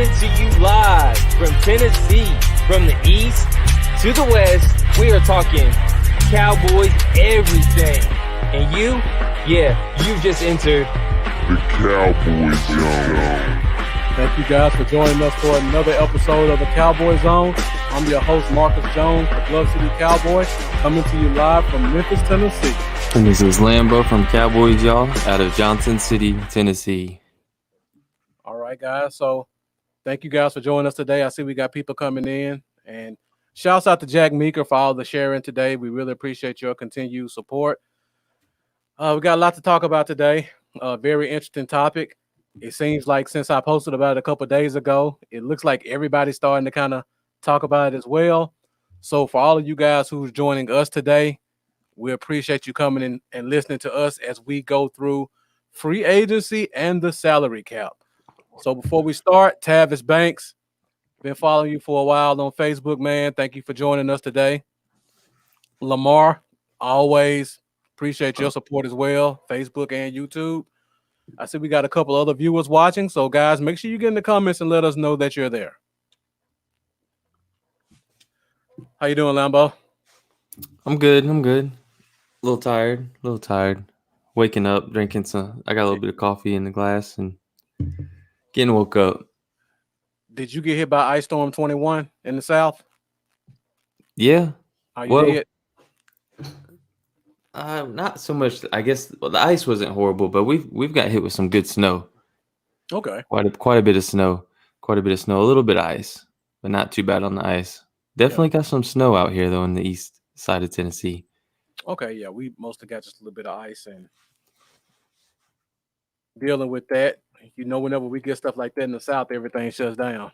Coming to you live from Tennessee, from the east to the west. We are talking Cowboys everything. And you've just entered the Cowboy Zone. Thank you guys for joining us for another episode of the Cowboy Zone. I'm your host, Marcus Jones, the Glove City Cowboy, coming to you live from Memphis, Tennessee. And this is Lambo from Cowboys, y'all, out of Johnson City, Tennessee. All right, guys. So thank you guys for joining us today. I see we got people coming in. And shouts out to Jack Meeker for all the sharing today. We really appreciate your continued support. We got a lot to talk about today. A very interesting topic. It seems like since I posted about it a couple of days ago, it looks like everybody's starting to kind of talk about it as well. So for all of you guys who's joining us today, we appreciate you coming in and listening to us as we go through free agency and the salary cap. So before we start, Tavis Banks, been following you for a while on Facebook, man. Thank you for joining us today. Lamar, always appreciate your support as well, Facebook and YouTube. I see we got a couple other viewers watching. So, guys, make sure you get in the comments and let us know that you're there. How you doing, Lambo? I'm good. A little tired. Waking up, drinking I got a little bit of coffee in the glass and getting woke up. Did you get hit by Ice Storm 21 in the South? Yeah. Are you did? Not so much. I guess the ice wasn't horrible, but we've got hit with some good snow. Okay. Quite a bit of snow. A little bit of ice, but not too bad on the ice. Definitely got some snow out here though in the east side of Tennessee. Okay, yeah, we mostly got just a little bit of ice and dealing with that. You know, whenever we get stuff like that in the South, everything shuts down.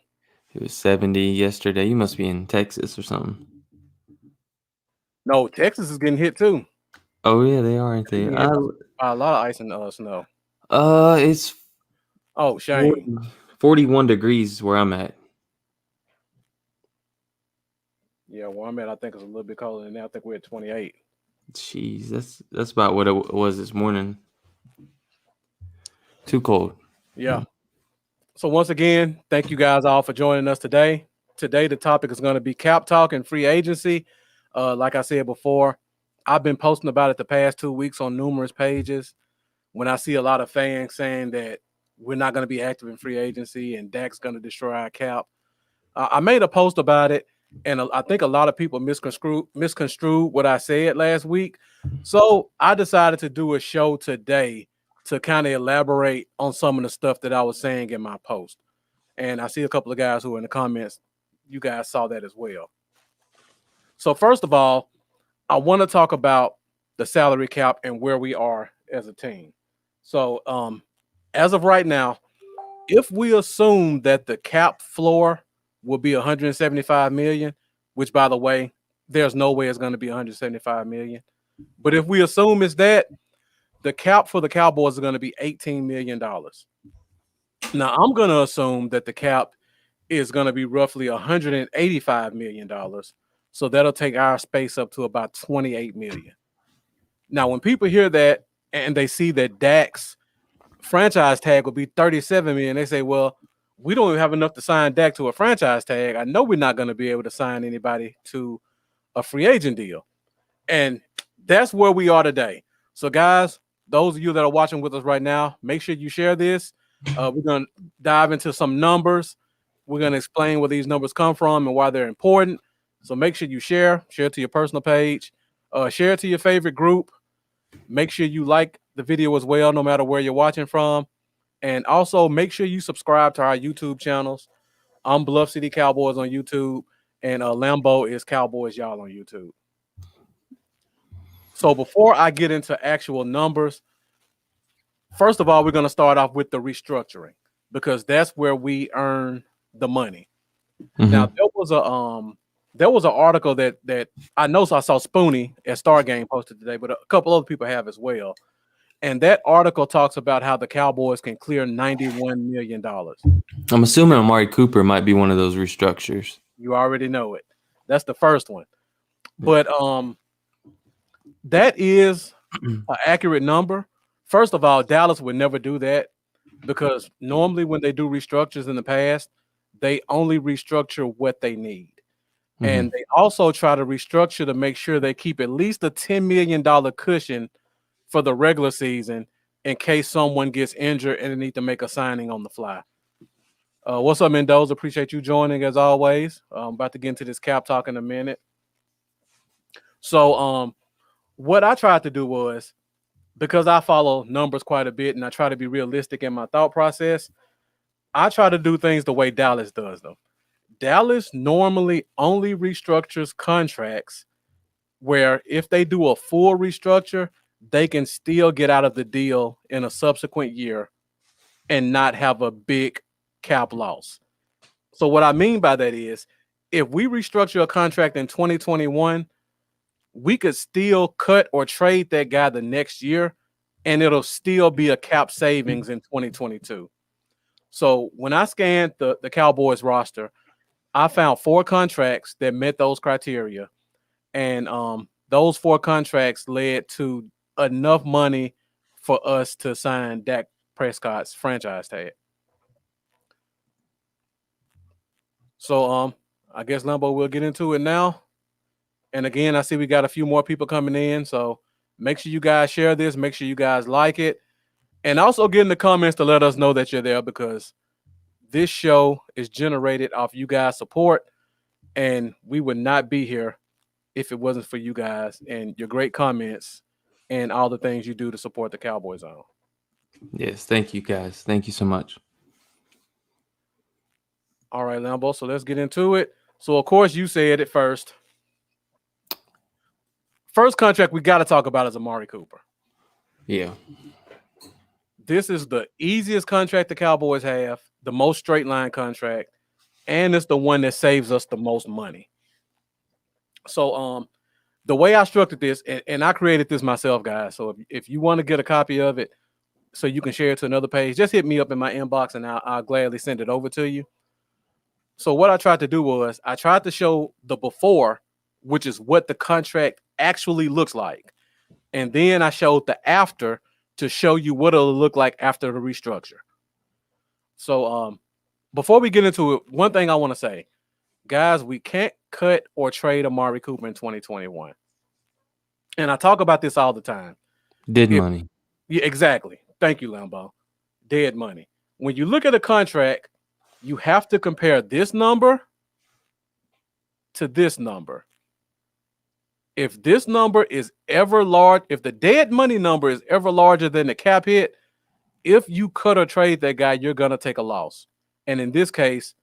It was 70 yesterday. You must be in Texas or something. No, Texas is getting hit too. Oh yeah, they are, aren't they? A lot of ice and snow. It's shame. 41 degrees where I'm at. Yeah, where I'm at, I think it's a little bit colder than that. I think we're at 28. Jeez, that's about what it was this morning. Too cold. Yeah. So once again, thank you guys all for joining us today. Today, the topic is going to be cap talk and free agency. Like I said before, I've been posting about it the past 2 weeks on numerous pages. When I see a lot of fans saying that we're not going to be active in free agency and Dak's going to destroy our cap, I made a post about it, and I think a lot of people misconstrued what I said last week. So I decided to do a show today to kind of elaborate on some of the stuff that I was saying in my post. And I see a couple of guys who are in the comments. You guys saw that as well. So first of all, I want to talk about the salary cap and where we are as a team. So as of right now, if we assume that the cap floor will be 175 million, which by the way, there's no way it's going to be 175 million. But if we assume it's that, the cap for the Cowboys is going to be $18 million. Now I'm going to assume that the cap is going to be roughly $185 million. So that'll take our space up to about 28 million. Now, when people hear that and they see that Dak's franchise tag will be 37 million, they say, well, we don't even have enough to sign Dak to a franchise tag. I know we're not going to be able to sign anybody to a free agent deal. And that's where we are today. So, guys, those of you that are watching with us right now, make sure you share this. We're going to dive into some numbers. We're going to explain where these numbers come from and why they're important. So make sure you share it to your personal page, share it to your favorite group. Make sure you like the video as well, no matter where you're watching from. And also make sure you subscribe to our YouTube channels. I'm Bluff City Cowboys on YouTube, and Lambo is Cowboys Y'all on YouTube. So before I get into actual numbers, first of all, we're going to start off with the restructuring because that's where we earn the money. Mm-hmm. Now, there was an article that I know, so I saw Spoonie at Star Game posted today, but a couple other people have as well. And that article talks about how the Cowboys can clear $91 million. I'm assuming Amari Cooper might be one of those restructures. You already know it. That's the first one. But that is an accurate number. First of all, Dallas would never do that because normally when they do restructures in the past, they only restructure what they need. Mhm. And they also try to restructure to make sure they keep at least a $10 million cushion for the regular season in case someone gets injured and they need to make a signing on the fly. What's up, Mendoza? Appreciate you joining as always. I'm about to get into this cap talk in a minute. So what I tried to do was, because I follow numbers quite a bit and I try to be realistic in my thought process, I try to do things the way Dallas does them. Dallas normally only restructures contracts where if they do a full restructure, they can still get out of the deal in a subsequent year and not have a big cap loss. So what I mean by that is if we restructure a contract in 2021, we could still cut or trade that guy the next year and it'll still be a cap savings in 2022. So when I scanned the Cowboys roster, I found 4 contracts that met those criteria. And those 4 contracts led to enough money for us to sign Dak Prescott's franchise tag. So I guess Lambo will get into it now. And again, I see we got a few more people coming in. So make sure you guys share this. Make sure you guys like it. And also get in the comments to let us know that you're there, because this show is generated off you guys' support. And we would not be here if it wasn't for you guys and your great comments and all the things you do to support the Cowboys Zone. Yes, thank you guys. Thank you so much. All right, Lambo. So let's get into it. So of course you said it first. First contract we got to talk about is Amari Cooper. Yeah. This is the easiest contract the Cowboys have, the most straight line contract, and it's the one that saves us the most money. So the way I structured this, and I created this myself, guys. So if you want to get a copy of it so you can share it to another page, just hit me up in my inbox and I'll gladly send it over to you. So what I tried to do was I tried to show the before, which is what the contract actually looks like. And then I showed the after to show you what it'll look like after the restructure. So before we get into it, one thing I want to say, guys, we can't cut or trade Amari Cooper in 2021. And I talk about this all the time. Dead money. Yeah, exactly. Thank you, Lambo. Dead money. When you look at a contract, you have to compare this number to this number. If this number is ever large, if the dead money number is ever larger than the cap hit, if you cut or trade that guy, you're going to take a loss. And in this case,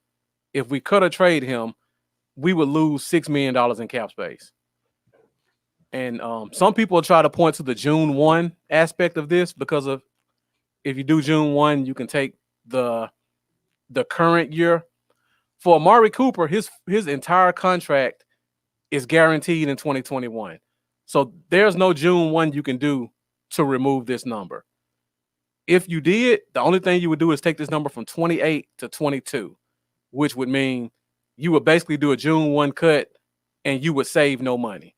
if we cut or trade him, we would lose $6 million in cap space. And some people try to point to the June 1 aspect of this, because of if you do June 1, you can take the current year. For Amari Cooper, his entire contract is guaranteed in 2021. So there's no June 1 you can do to remove this number. If you did, the only thing you would do is take this number from 28 to 22, which would mean you would basically do a June 1 cut and you would save no money.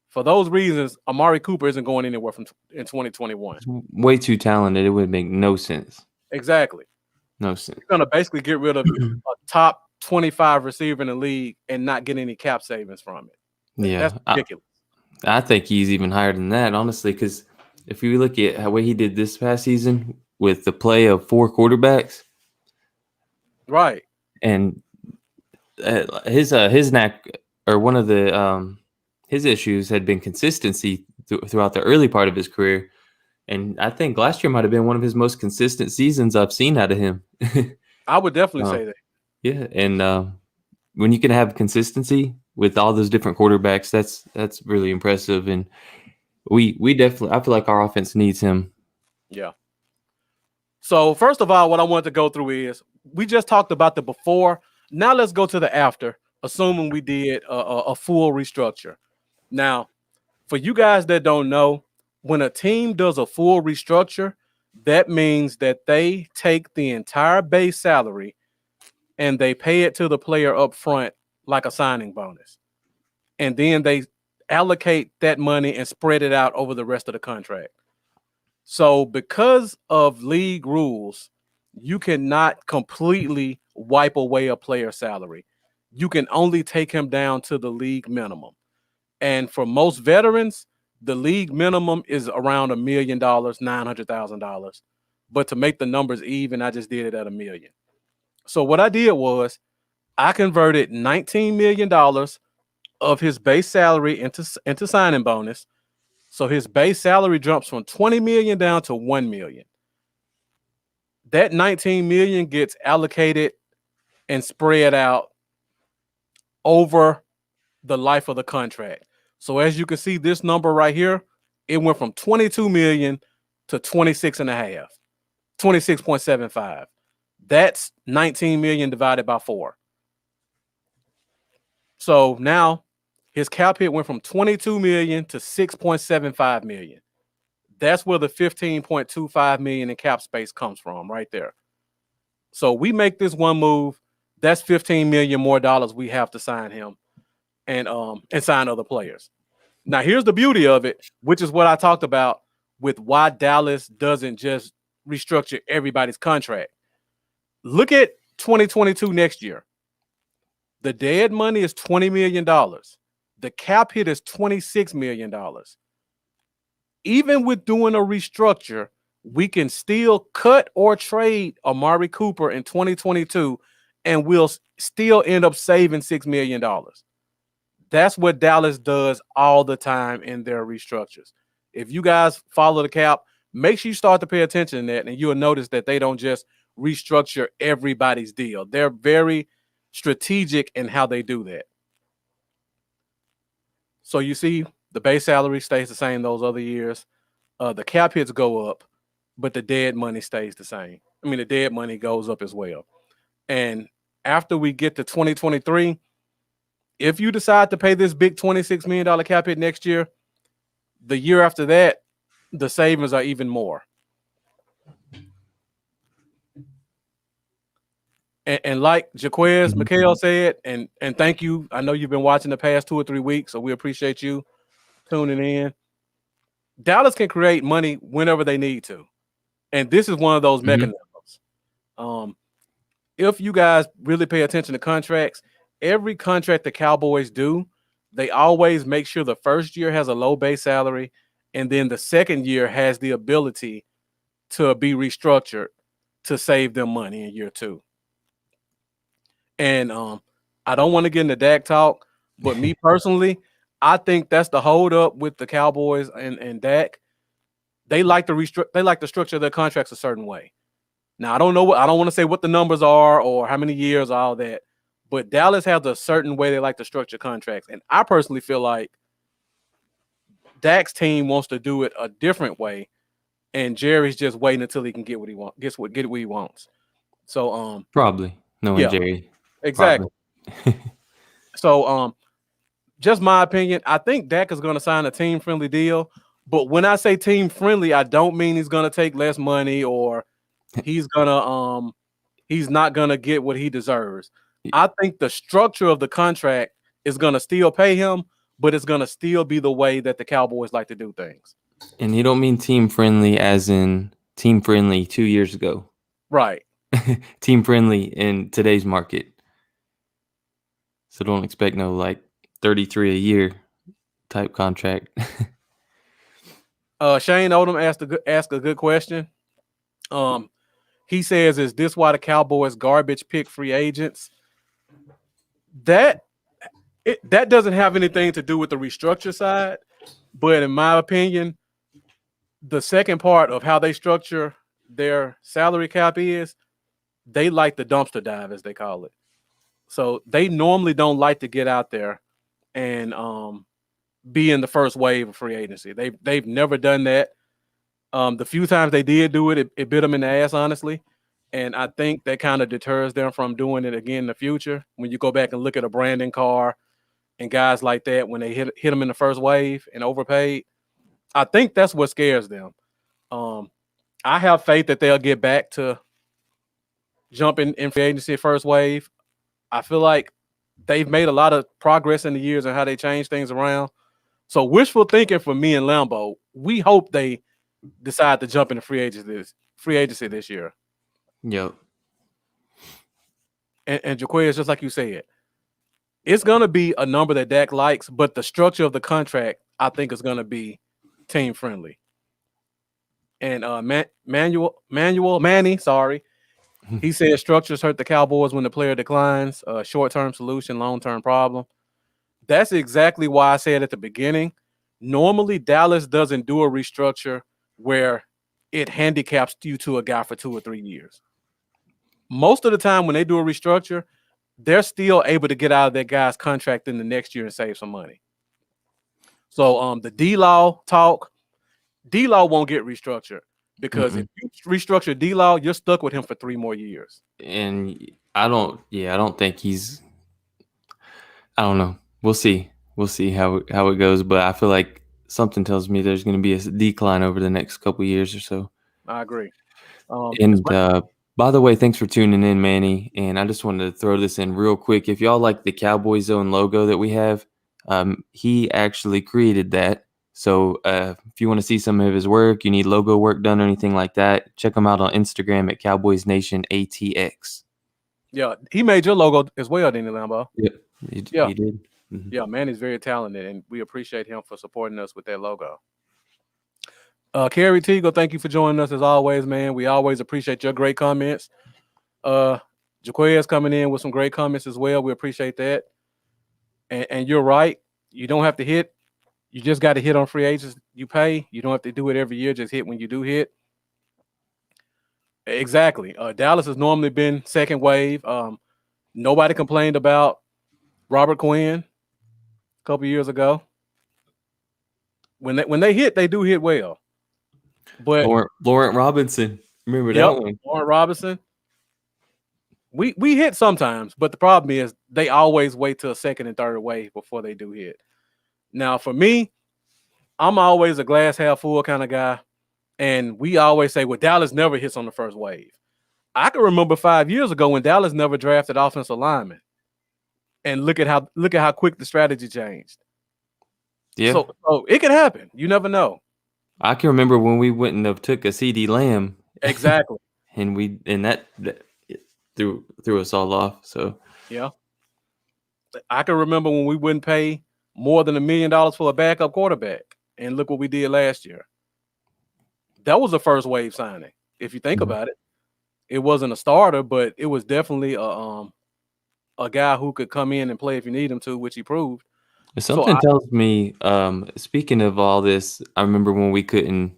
For those reasons, Amari Cooper isn't going anywhere in 2021. It's way too talented. It would make no sense. Exactly. No sense. You're going to basically get rid of a top 25 receiver in the league and not get any cap savings from it. Yeah. That's ridiculous. I think he's even higher than that, honestly, because if you look at how he did this past season with the play of 4 quarterbacks, right, and his knack, or one of the his issues had been consistency throughout the early part of his career, and I think last year might have been one of his most consistent seasons I've seen out of him. I would definitely say that. Yeah, and when you can have consistency with all those different quarterbacks, that's really impressive, and we definitely, I feel like our offense needs him. Yeah. So first of all, what I want to go through is we just talked about the before. Now let's go to the after, assuming we did a full restructure. Now, for you guys that don't know, when a team does a full restructure, that means that they take the entire base salary and they pay it to the player up front like a signing bonus. And then they allocate that money and spread it out over the rest of the contract. So because of league rules, you cannot completely wipe away a player's salary. You can only take him down to the league minimum. And for most veterans, the league minimum is around $1 million, $900,000. But to make the numbers even, I just did it at $1 million. So what I did was I converted $19 million of his base salary into signing bonus. So his base salary jumps from 20 million down to 1 million. That 19 million gets allocated and spread out over the life of the contract. So as you can see, this number right here, it went from 22 million to 26 and a half, 26.75. That's 19 million divided by 4. So now his cap hit went from 22 million to 6.75 million. That's where the 15.25 million in cap space comes from right there. So we make this one move, that's 15 million more dollars we have to sign him and sign other players. Now here's the beauty of it, which is what I talked about with why Dallas doesn't just restructure everybody's contract. Look at 2022 next year. The dead money is $20 million. The cap hit is $26 million. Even with doing a restructure, we can still cut or trade Amari Cooper in 2022, and we'll still end up saving $6 million. That's what Dallas does all the time in their restructures. If you guys follow the cap, make sure you start to pay attention to that, and you'll notice that they don't just restructure everybody's deal. They're very strategic in how they do that. So you see the base salary stays the same those other years. The cap hits go up, but the dead money stays the same. I mean, the dead money goes up as well. And after we get to 2023, if you decide to pay this big $26 million cap hit next year, the year after that, the savings are even more. And like Jaquez Mikhail said, and thank you. I know you've been watching the past 2 or 3 weeks, so we appreciate you tuning in. Dallas can create money whenever they need to. And this is one of those mechanisms. If you guys really pay attention to contracts, every contract the Cowboys do, they always make sure the first year has a low base salary, and then the second year has the ability to be restructured to save them money in year 2. And I don't want to get into Dak talk, but me personally, I think that's the holdup with the Cowboys and Dak. They like to structure their contracts a certain way. Now I don't want to say what the numbers are or how many years, all that, but Dallas has a certain way they like to structure contracts, and I personally feel like Dak's team wants to do it a different way, and Jerry's just waiting until he can get what he wants. Get what he wants. So probably knowing yeah, Jerry. Exactly. So just my opinion, I think Dak is going to sign a team-friendly deal. But when I say team-friendly, I don't mean he's going to take less money or he's not going to get what he deserves. I think the structure of the contract is going to still pay him, but it's going to still be the way that the Cowboys like to do things. And you don't mean team-friendly as in team-friendly 2 years ago. Right. Team-friendly in today's market. So don't expect no like 33 a year type contract. Shane Odom asked a good question. He says, "Is this why the Cowboys garbage pick free agents?" That doesn't have anything to do with the restructure side, but in my opinion, the second part of how they structure their salary cap is they like the dumpster dive, as they call it. So they normally don't like to get out there and be in the first wave of free agency. They've never done that. The few times they did do it, it bit them in the ass, honestly. And I think that kind of deters them from doing it again in the future. When you go back and look at a Brandon Carr and guys like that, when they hit them in the first wave and overpaid, I think that's what scares them. I have faith that they'll get back to jumping in free agency first wave. I feel like they've made a lot of progress in the years and how they change things around. So wishful thinking for me and Lambo, we hope they decide to jump into free agency this year. Yep. And Jaquez, just like you said, it's gonna be a number that Dak likes, but the structure of the contract, I think, is gonna be team friendly. And Manny, sorry, he said structures hurt the Cowboys when the player declines. Short-term solution, long-term problem. That's exactly why I said at the beginning. Normally, Dallas doesn't do a restructure where it handicaps you to a guy for 2 or 3 years. Most of the time, when they do a restructure, they're still able to get out of that guy's contract in the next year and save some money. So the D-Law talk, D-Law won't get restructured because if you restructure D-Law, you're stuck with him for 3 more years. And I don't think he's. I don't know. We'll see. We'll see how it goes. But I feel like something tells me there's going to be a decline over the next couple of years or so. I agree. And by the way, thanks for tuning in, Manny. And I just wanted to throw this in real quick. If y'all like the Cowboy Zone logo that we have, he actually created that. So if you want to see some of his work, you need logo work done or anything like that, check him out on Instagram at Cowboys Nation ATX. Yeah, he made your logo as well, didn't he, Lambo? Yep, he did. Mm-hmm. Yeah, Manny's very talented, and we appreciate him for supporting us with that logo. Kerry Teagle, thank you for joining us as always, man. We always appreciate your great comments. Jaquez coming in with some great comments as well. We appreciate that. And you're right. You don't have to hit. You just got to hit on free agents you pay. You don't have to do it every year. Just hit when you do hit. Exactly. Dallas has normally been second wave. Nobody complained about Robert Quinn a couple years ago. When they hit, they do hit well. But Laurent Robinson, remember that one? Laurent Robinson. We hit sometimes, but the problem is they always wait till a second and third wave before they do hit. Now, for me, I'm always a glass half full kind of guy, and we always say, well, Dallas never hits on the first wave. I can remember 5 years ago when Dallas never drafted offensive linemen, and look at how quick the strategy changed. Yeah, so it can happen. You never know. I can remember when we went and took a CD Lamb. Exactly. and that threw us all off. So yeah, I can remember when we wouldn't pay more than $1 million for a backup quarterback, and look what we did last year. That was the first wave signing. If you think about it, it wasn't a starter, but it was definitely a guy who could come in and play if you need him to, which he proved. Something tells me, speaking of all this, I remember when we couldn't,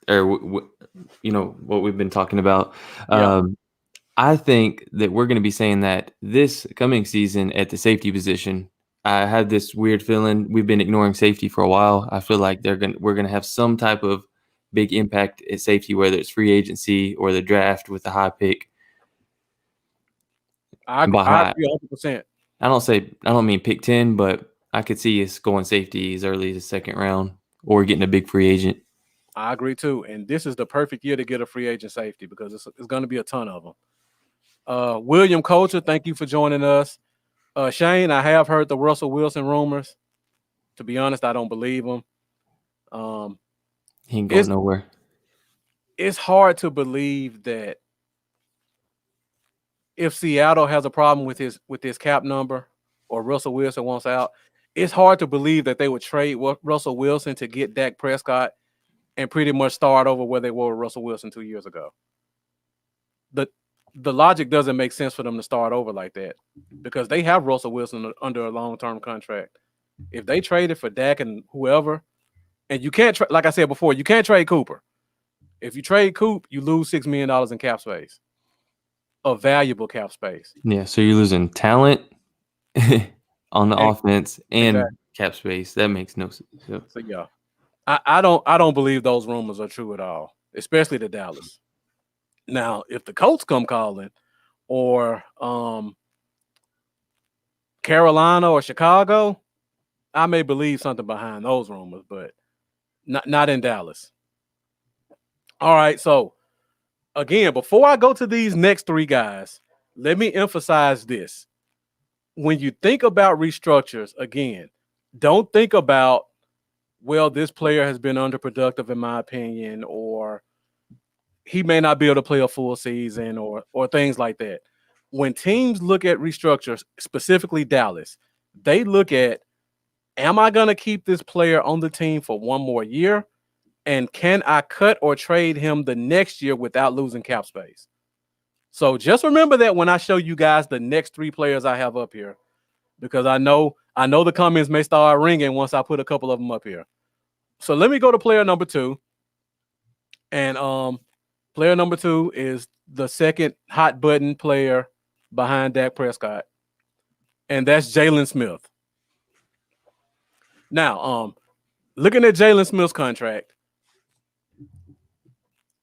or what we've been talking about. I think that we're going to be saying that this coming season at the safety position. I had this weird feeling we've been ignoring safety for a while. I feel like we're going to have some type of big impact at safety, whether it's free agency or the draft with the high pick. I agree 100%. I don't mean pick 10, but I could see us going safety as early as the second round or getting a big free agent. I agree too. And this is the perfect year to get a free agent safety because it's going to be a ton of them. William Coulter, thank you for joining us. Shane, I have heard the Russell Wilson rumors. To be honest, I don't believe them. He ain't going nowhere. It's hard to believe that if Seattle has a problem with his cap number or Russell Wilson wants out, it's hard to believe that they would trade Russell Wilson to get Dak Prescott and pretty much start over where they were with Russell Wilson 2 years ago. The logic doesn't make sense for them to start over like that because they have Russell Wilson under a long-term contract. If they traded for Dak and whoever, and you can't, like I said before, you can't trade Cooper. If you trade Coop, you lose $6 million in cap space, a valuable cap space. Yeah, so you're losing talent on the offense and cap space. That makes no sense. So yeah, I don't believe those rumors are true at all, especially to Dallas. Now, if the Colts come calling, or Carolina or Chicago, I may believe something behind those rumors, but not in Dallas. All right, so again, before I go to these next three guys, let me emphasize this. When you think about restructures, again, don't think about, well, this player has been underproductive in my opinion, or he may not be able to play a full season or things like that. when teams look at restructures, specifically Dallas, they look at, am I going to keep this player on the team for one more year? And can I cut or trade him the next year without losing cap space? So just remember that when I show you guys the next 3 players I have up here, because I know the comments may start ringing once I put a couple of them up here. So let me go to player number 2. And player number 2 is the second hot button player behind Dak Prescott. And that's Jalen Smith. Now, looking at Jalen Smith's contract,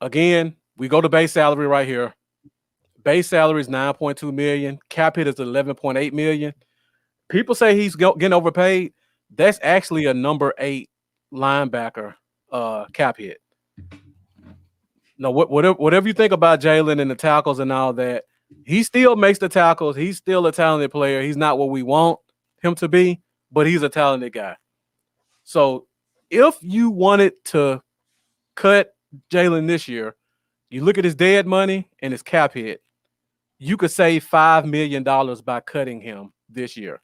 again, we go to base salary right here. Base salary is $9.2 million. Cap hit is $11.8 million. People say he's getting overpaid. That's actually a number 8 linebacker cap hit. Now, whatever you think about Jalen and the tackles and all that, he still makes the tackles. He's still a talented player. He's not what we want him to be, but he's a talented guy. So if you wanted to cut Jalen this year, you look at his dead money and his cap hit, you could save $5 million by cutting him this year.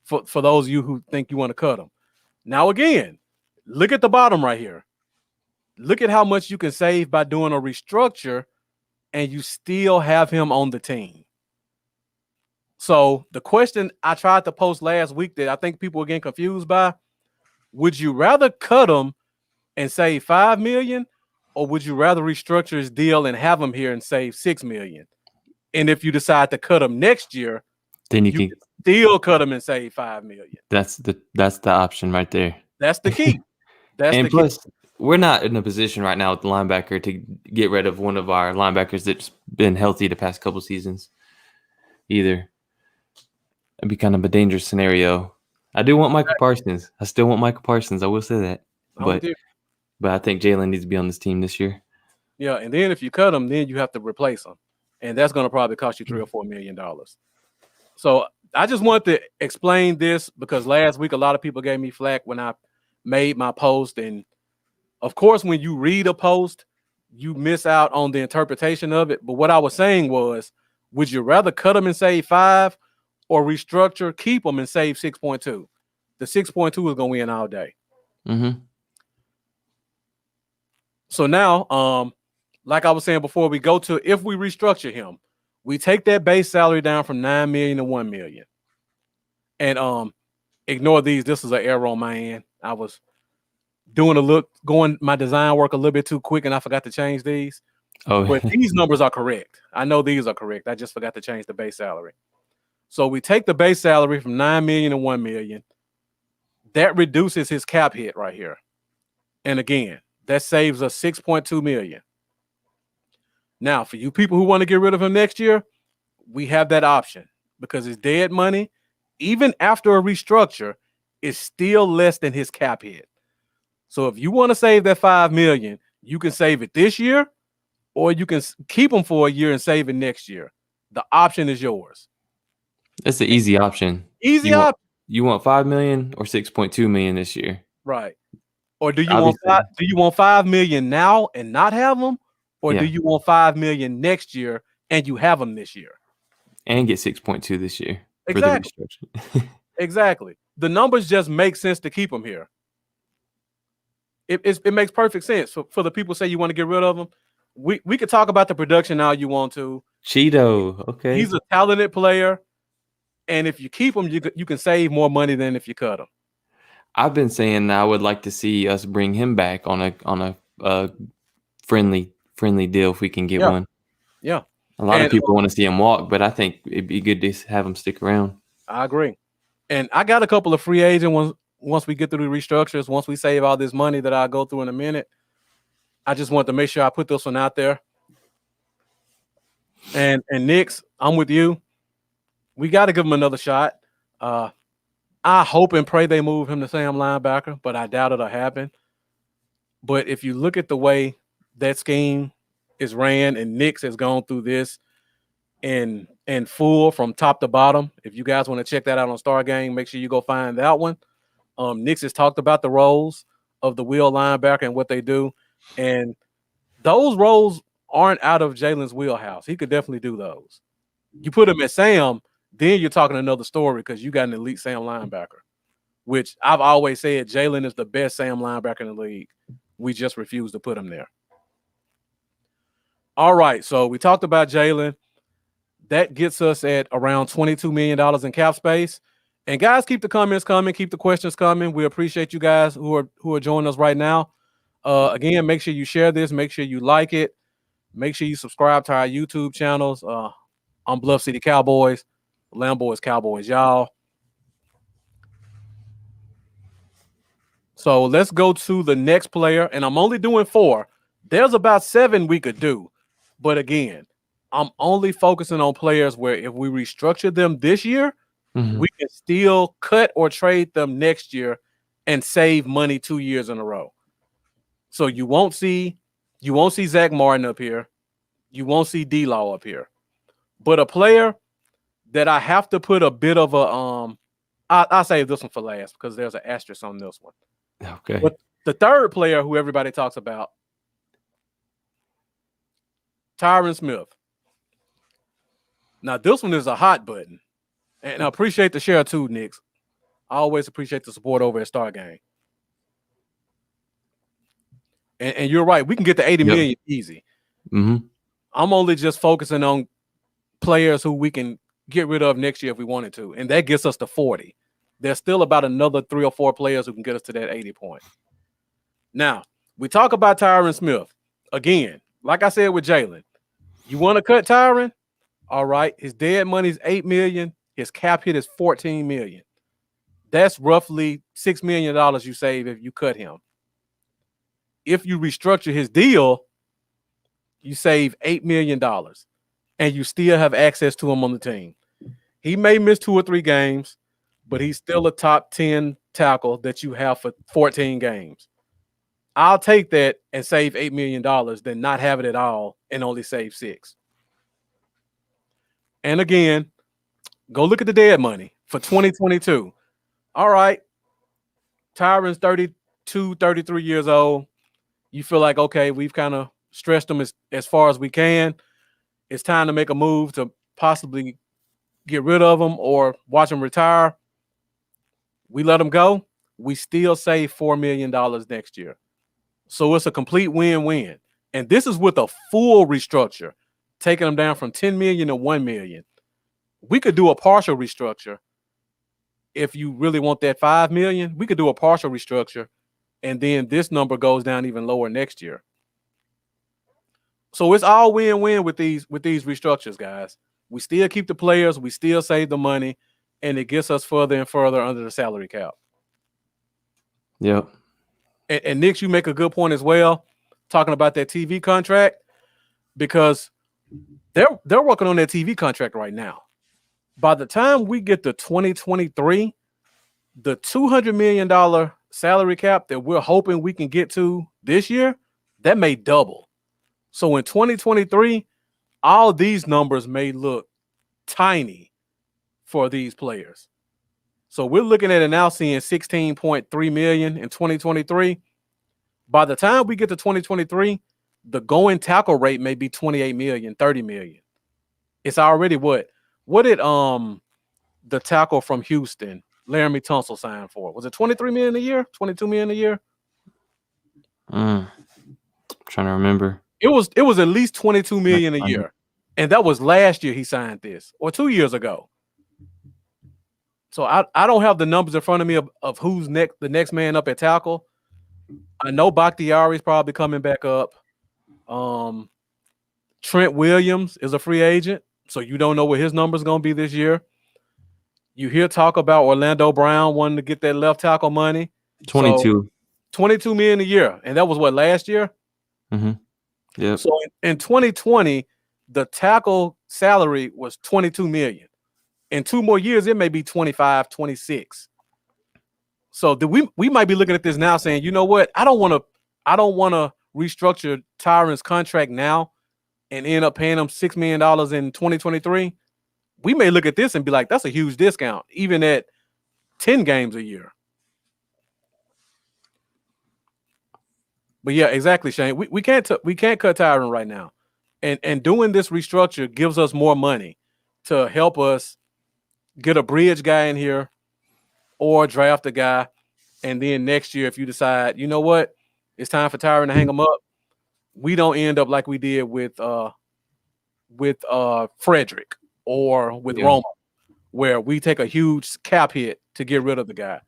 For those of you who think you want to cut him. Now, again, look at the bottom right here. Look at how much you can save by doing a restructure and you still have him on the team. So the question I tried to post last week that I think people were getting confused by, would you rather cut him and save $5 million, or would you rather restructure his deal and have him here and save $6 million? And if you decide to cut him next year, then you can still cut him and save $5 million. That's the option right there. That's the key. And plus, we're not in a position right now with the linebacker to get rid of one of our linebackers that's been healthy the past couple seasons either. It'd be kind of a dangerous scenario. I do want Michael Parsons. I still want Michael Parsons. I will say that. But I think Jalen needs to be on this team this year. Yeah, and then if you cut him, then you have to replace him. And that's going to probably cost you $3 or $4 million. So I just wanted to explain this because last week a lot of people gave me flack when I made my post. And of course, when you read a post, you miss out on the interpretation of it. But what I was saying was, would you rather cut them and save 5 or restructure, keep them and save 6.2? The 6.2 is going to win all day. Mm-hmm. So now, like I was saying before, we go to, if we restructure him, we take that base salary down from $9 million to $1 million. And ignore these. This is an error on my end. I was going my design work a little bit too quick and I forgot to change these. Oh, but these numbers are correct. I know these are correct. I just forgot to change the base salary. So we take the base salary from $9 million to $1 million. That reduces his cap hit right here. And again, that saves us $6.2 million. Now, for you people who want to get rid of him next year, we have that option because his dead money, even after a restructure, is still less than his cap hit. So if you want to save that $5 million, you can save it this year, or you can keep him for a year and save it next year. The option is yours. That's the easy option. Easy option. You want $5 million or $6.2 million this year, right? Or do you want $5 million now and not have them, or do you want $5 million next year and you have them this year and get 6.2 this year? Exactly. For the restructure. Exactly. The numbers just make sense to keep them here. It makes perfect sense for the people say you want to get rid of them. We could talk about the production now you want to. Cheeto, okay. He's a talented player, and if you keep him, you can save more money than if you cut him. I've been saying I would like to see us bring him back on a friendly deal if we can get one. Yeah. A lot of people want to see him walk, but I think it'd be good to have him stick around. I agree. And I got a couple of free agent ones once we get through the restructures, once we save all this money that I'll go through in a minute. I just want to make sure I put this one out there. And Knicks, I'm with you. We got to give him another shot. I hope and pray they move him to Sam linebacker, but I doubt it'll happen. But if you look at the way that scheme is ran and Knicks has gone through this in full from top to bottom, if you guys want to check that out on Star Game, make sure you go find that one. Knicks has talked about the roles of the wheel linebacker and what they do. And those roles aren't out of Jalen's wheelhouse. He could definitely do those. You put him at Sam, then you're talking another story because you got an elite Sam linebacker, which I've always said Jalen is the best Sam linebacker in the league. We just refuse to put him there. All right, so we talked about Jalen. That gets us at around $22 million in cap space. And guys, keep the comments coming, keep the questions coming. We appreciate you guys who are joining us right now. Again, make sure you share this, make sure you like it, make sure you subscribe to our YouTube channels. I'm Bluff City Cowboys, Lamboys Cowboys, y'all. So let's go to the next player, and I'm only doing 4. There's about 7 we could do, but again, I'm only focusing on players where if we restructure them this year, we can still cut or trade them next year and save money 2 years in a row. So you won't see Zach Martin up here. You won't see D-Law up here. But a player that I have to put a bit of a I'll save this one for last because there's an asterisk on this one. Okay. But the third player who everybody talks about, Tyron Smith. Now, this one is a hot button. And I appreciate the share too, Knicks. I always appreciate the support over at Star Game. And you're right. We can get to 80 million easy. I'm only just focusing on players who we can get rid of next year if we wanted to. And that gets us to 40. There's still about another 3 or 4 players who can get us to that 80 point. Now, we talk about Tyron Smith. Again, like I said with Jalen, you want to cut Tyron? All right. His dead money is $8 million. His cap hit is $14 million. That's roughly $6 million you save if you cut him. If you restructure his deal, you save $8 million, and you still have access to him on the team. He may miss 2 or 3 games, but he's still a top 10 tackle that you have for 14 games. I'll take that and save $8 million than not have it at all and only save 6. And again, go look at the dead money for 2022. All right. Tyron's 32, 33 years old. You feel like, okay, we've kind of stretched him as far as we can. It's time to make a move to possibly get rid of him or watch him retire. We let him go. We still save $4 million next year. So it's a complete win-win. And this is with a full restructure, taking them down from 10 million to 1 million. We could do a partial restructure. If you really want that 5 million, we could do a partial restructure. And then this number goes down even lower next year. So it's all win-win with these restructures, guys. We still keep the players, we still save the money, and it gets us further and further under the salary cap. Yep. And Nick, you make a good point as well, talking about that TV contract, because they're working on that TV contract right now. By the time we get to 2023, the $200 million salary cap that we're hoping we can get to this year, that may double. So in 2023, all these numbers may look tiny for these players. So we're looking at it now seeing 16.3 million in 2023. By the time we get to 2023, the going tackle rate may be 28 million, 30 million. It's already what did the tackle from Houston, Laramie Tunsil, sign for? Was it 23 million a year? 22 million a year? Trying to remember. It was at least 22 million a year. And that was last year he signed this, or 2 years ago. So I don't have the numbers in front of me of who's the next man up at tackle. I know Bakhtiari's probably coming back up. Trent Williams is a free agent, so you don't know what his number's going to be this year. You hear talk about Orlando Brown wanting to get that left tackle money. 22. So, 22 million a year. And that was what, last year? Mm-hmm. Yeah. So in 2020, the tackle salary was 22 million. In 2 more years, it may be 25, 26. So we might be looking at this now saying, you know what? I don't want to restructure Tyron's contract now and end up paying him $6 million in 2023. We may look at this and be like, that's a huge discount, even at 10 games a year. But yeah, exactly, Shane. We can't cut Tyron right now. And doing this restructure gives us more money to help us get a bridge guy in here or draft a guy. And then next year, if you decide, you know what, it's time for Tyron to hang him up, we don't end up like we did with Frederick or with Roma, where we take a huge cap hit to get rid of the guy.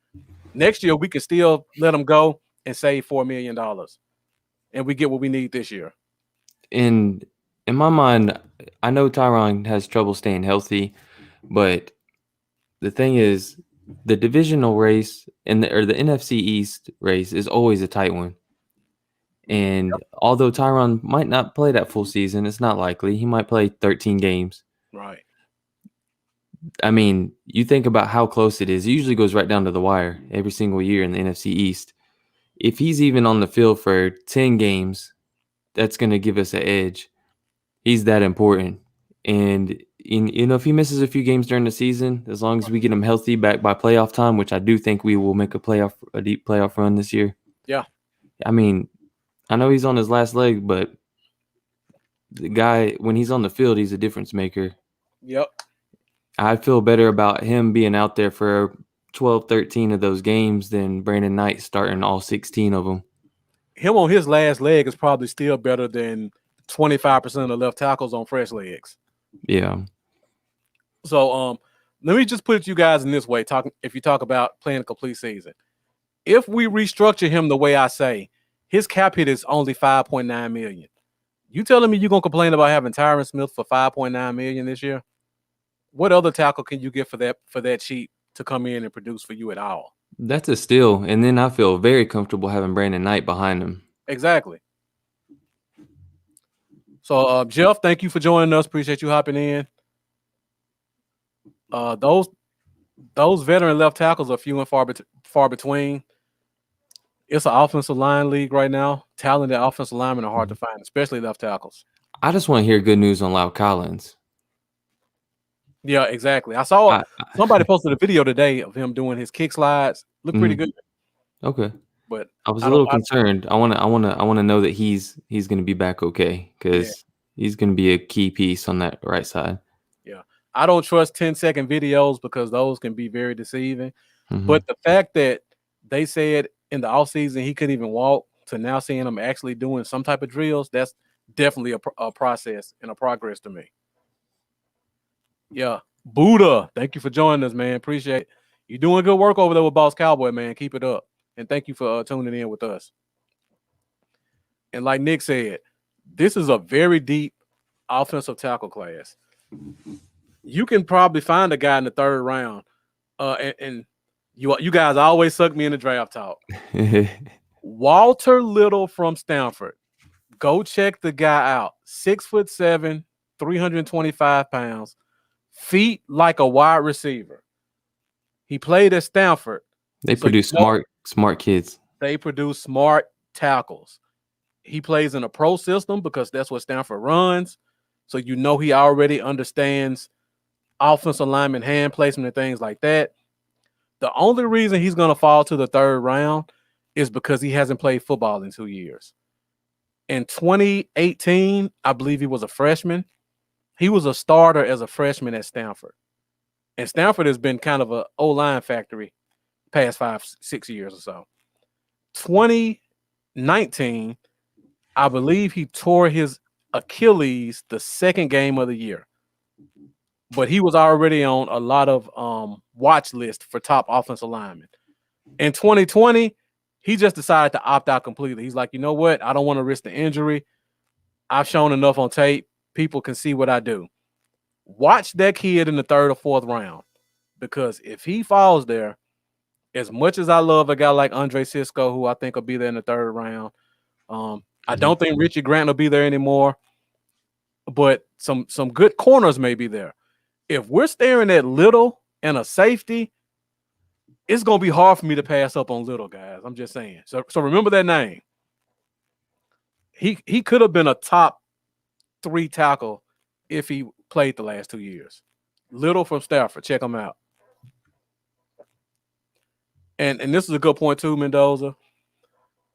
Next year, we can still let him go and save $4 million. And we get what we need this year. And in my mind, I know Tyron has trouble staying healthy, but the thing is, the divisional race or the NFC East race is always a tight one. And although Tyron might not play that full season, it's not likely. He might play 13 games. Right. I mean, you think about how close it is. It usually goes right down to the wire every single year in the NFC East. If he's even on the field for 10 games, that's going to give us an edge. He's that important. And, if he misses a few games during the season, as long as we get him healthy back by playoff time, which I do think we will make a deep playoff run this year. Yeah. I mean, I know he's on his last leg, but the guy, when he's on the field, he's a difference maker. Yep. I feel better about him being out there for 12, 13 of those games than Brandon Knight starting all 16 of them. Him on his last leg is probably still better than 25% of left tackles on fresh legs. Yeah. So let me just put it to you guys in this way. If you talk about playing a complete season. If we restructure him the way I say, his cap hit is only $5.9 million. You telling me you're gonna complain about having Tyron Smith for $5.9 million this year? What other tackle can you get for that cheap to come in and produce for you at all? That's a steal. And then I feel very comfortable having Brandon Knight behind him. Exactly. So Jeff, thank you for joining us. Appreciate you hopping in. Those veteran left tackles are few and far between. It's an offensive line league right now. Talented offensive linemen are hard to find, especially left tackles. I just want to hear good news on Lau Collins. Yeah, exactly. I saw somebody posted a video today of him doing his kick slides. Look pretty good. Okay. But I was a little concerned. I want to know that he's going to be back okay, because he's going to be a key piece on that right side. Yeah. I don't trust 10-second videos because those can be very deceiving. Mm-hmm. But the fact that they said in the offseason he couldn't even walk to now seeing him actually doing some type of drills, that's definitely a process and a progress to me. Yeah. Buddha, thank you for joining us, man. Appreciate it. You're doing good work over there with Boss Cowboy, man. Keep it up. And thank you for tuning in with us. And like Nick said, this is a very deep offensive tackle class. You can probably find a guy in the third round. And you guys always suck me in the draft talk. Walter Little from Stanford. Go check the guy out. 6'7", 325 pounds. Feet like a wide receiver. He played at Stanford. They produce smart kids. They produce smart tackles. He plays in a pro system because that's what Stanford runs. So he already understands offensive lineman hand placement and things like that. The only reason he's going to fall to the third round is because he hasn't played football in 2 years. In 2018, I believe he was a freshman. He was a starter as a freshman at Stanford. And Stanford has been kind of an O-line factory past 5-6 years or so. 2019, I believe he tore his Achilles the second game of the year. But he was already on a lot of watch lists for top offensive linemen. In 2020, he just decided to opt out completely. He's like, you know what? I don't want to risk the injury. I've shown enough on tape. People can see what I do. Watch that kid in the third or fourth round, because if he falls there, as much as I love a guy like Andre Cisco, who I think will be there in the third round, I don't think Richie Grant will be there anymore, but some good corners may be there. If we're staring at Little and a safety, it's going to be hard for me to pass up on Little, guys. I'm just saying. So remember that name. He could have been a top 3 tackle if he played the last 2 years. Little from Stafford. Check him out. And this is a good point too, Mendoza.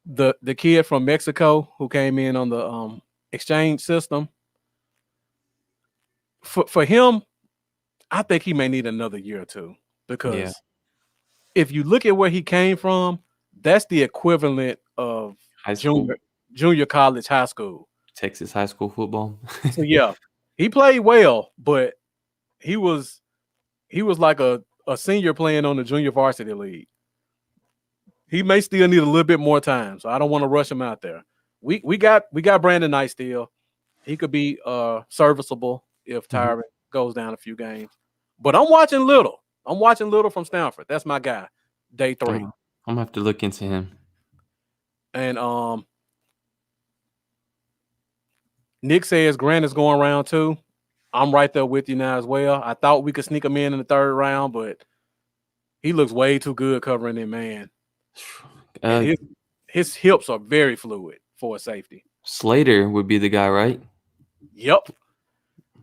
The kid from Mexico who came in on the exchange system, for him, I think he may need another year or two because if you look at where he came from, that's the equivalent of High school, junior college, high school. Texas high school football. So yeah, he played well, but he was like a senior playing on the junior varsity league. He may still need a little bit more time, so I don't want to rush him out there. We got Brandon Knight still. He could be serviceable if Tyron goes down a few games. But I'm watching Little. I'm watching Little from Stanford. That's my guy. Day 3. I'm gonna have to look into him. And Nick says Grant is going round 2. I'm right there with you now as well. I thought we could sneak him in the 3rd round, but he looks way too good covering him, man. His hips are very fluid for a safety. Slater would be the guy, right? Yep.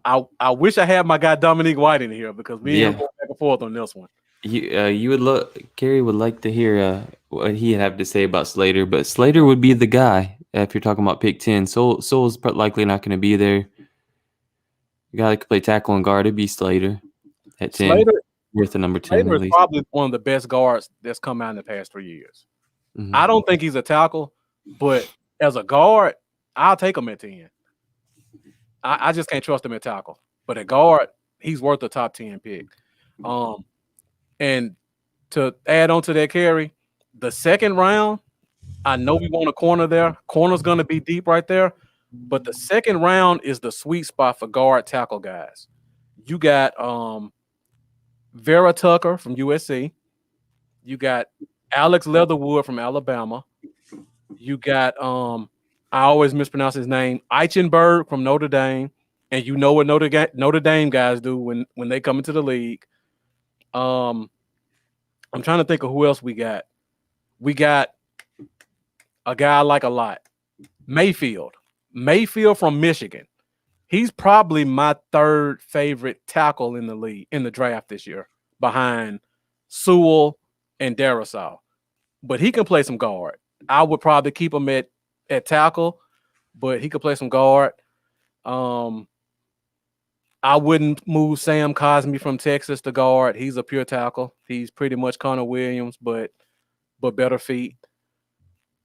I wish I had my guy Dominique White in here because me and him go back and forth on this one. You would look. Kerry would like to hear what he'd have to say about Slater, but Slater would be the guy if you're talking about pick 10. Soul's likely not going to be there. The guy that could play tackle and guard, it'd be Slater at 10. Slater, worth the number 10. Slater is probably one of the best guards that's come out in the past 3 years. I don't think he's a tackle, but as a guard, I'll take him at 10. I just can't trust him at tackle. But at guard, he's worth a top 10 pick. And to add on to that, Kerry, the 2nd round, I know we want a corner there. Corner's going to be deep right there. But the 2nd round is the sweet spot for guard tackle guys. You got Vera Tucker from USC. You got Alex Leatherwood from Alabama. You got I always mispronounce his name, Eichenberg from Notre Dame. And you know what Notre Dame guys do when they come into the league. I'm trying to think of who else we got. We got a guy I like a lot. Mayfield from Michigan. He's probably my 3rd favorite tackle in the league in the draft this year, behind Sewell and Darrisaw. But he can play some guard. I would probably keep him at tackle, but he could play some guard. I wouldn't move Sam Cosmi from Texas to guard. He's a pure tackle. He's pretty much Connor Williams, but better feet.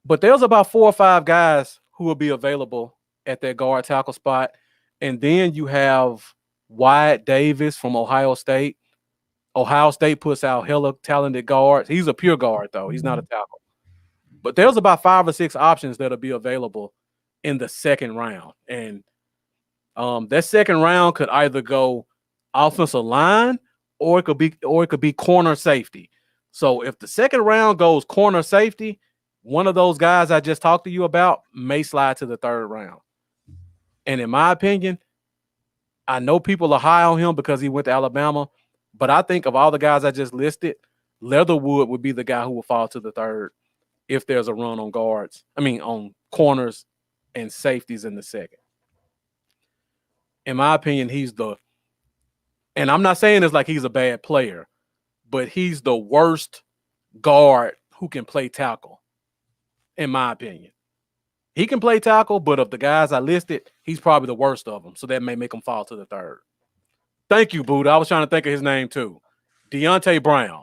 But there's about 4 or 5 guys who will be available at that guard tackle spot. And then you have Wyatt Davis from Ohio State. Ohio State puts out hella talented guards. He's a pure guard, though. He's not a tackle. But there's about 5 or 6 options that'll be available in the 2nd round. And that 2nd round could either go offensive line or it could be corner safety. So if the 2nd round goes corner safety, one of those guys I just talked to you about may slide to the 3rd round. And in my opinion, I know people are high on him because he went to Alabama, but I think of all the guys I just listed, Leatherwood would be the guy who will fall to the 3rd if there's a run on on corners and safeties in the 2nd. In my opinion, and I'm not saying this like he's a bad player, but he's the worst guard who can play tackle, in my opinion. He can play tackle, but of the guys I listed, he's probably the worst of them. So that may make him fall to the 3rd. Thank you, Buddha. I was trying to think of his name too. Deontay Brown.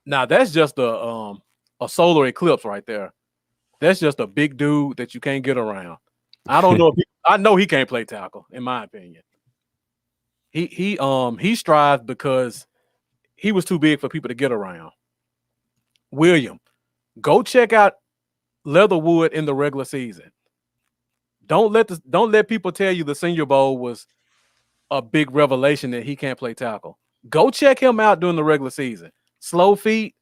Now that's just a solar eclipse right there. That's just a big dude that you can't get around. I don't know I know he can't play tackle, in my opinion. He strived because he was too big for people to get around. William, go check out Leatherwood in the regular season. Don't let people tell you the Senior Bowl was a big revelation that he can't play tackle. Go check him out during the regular season. Slow feet,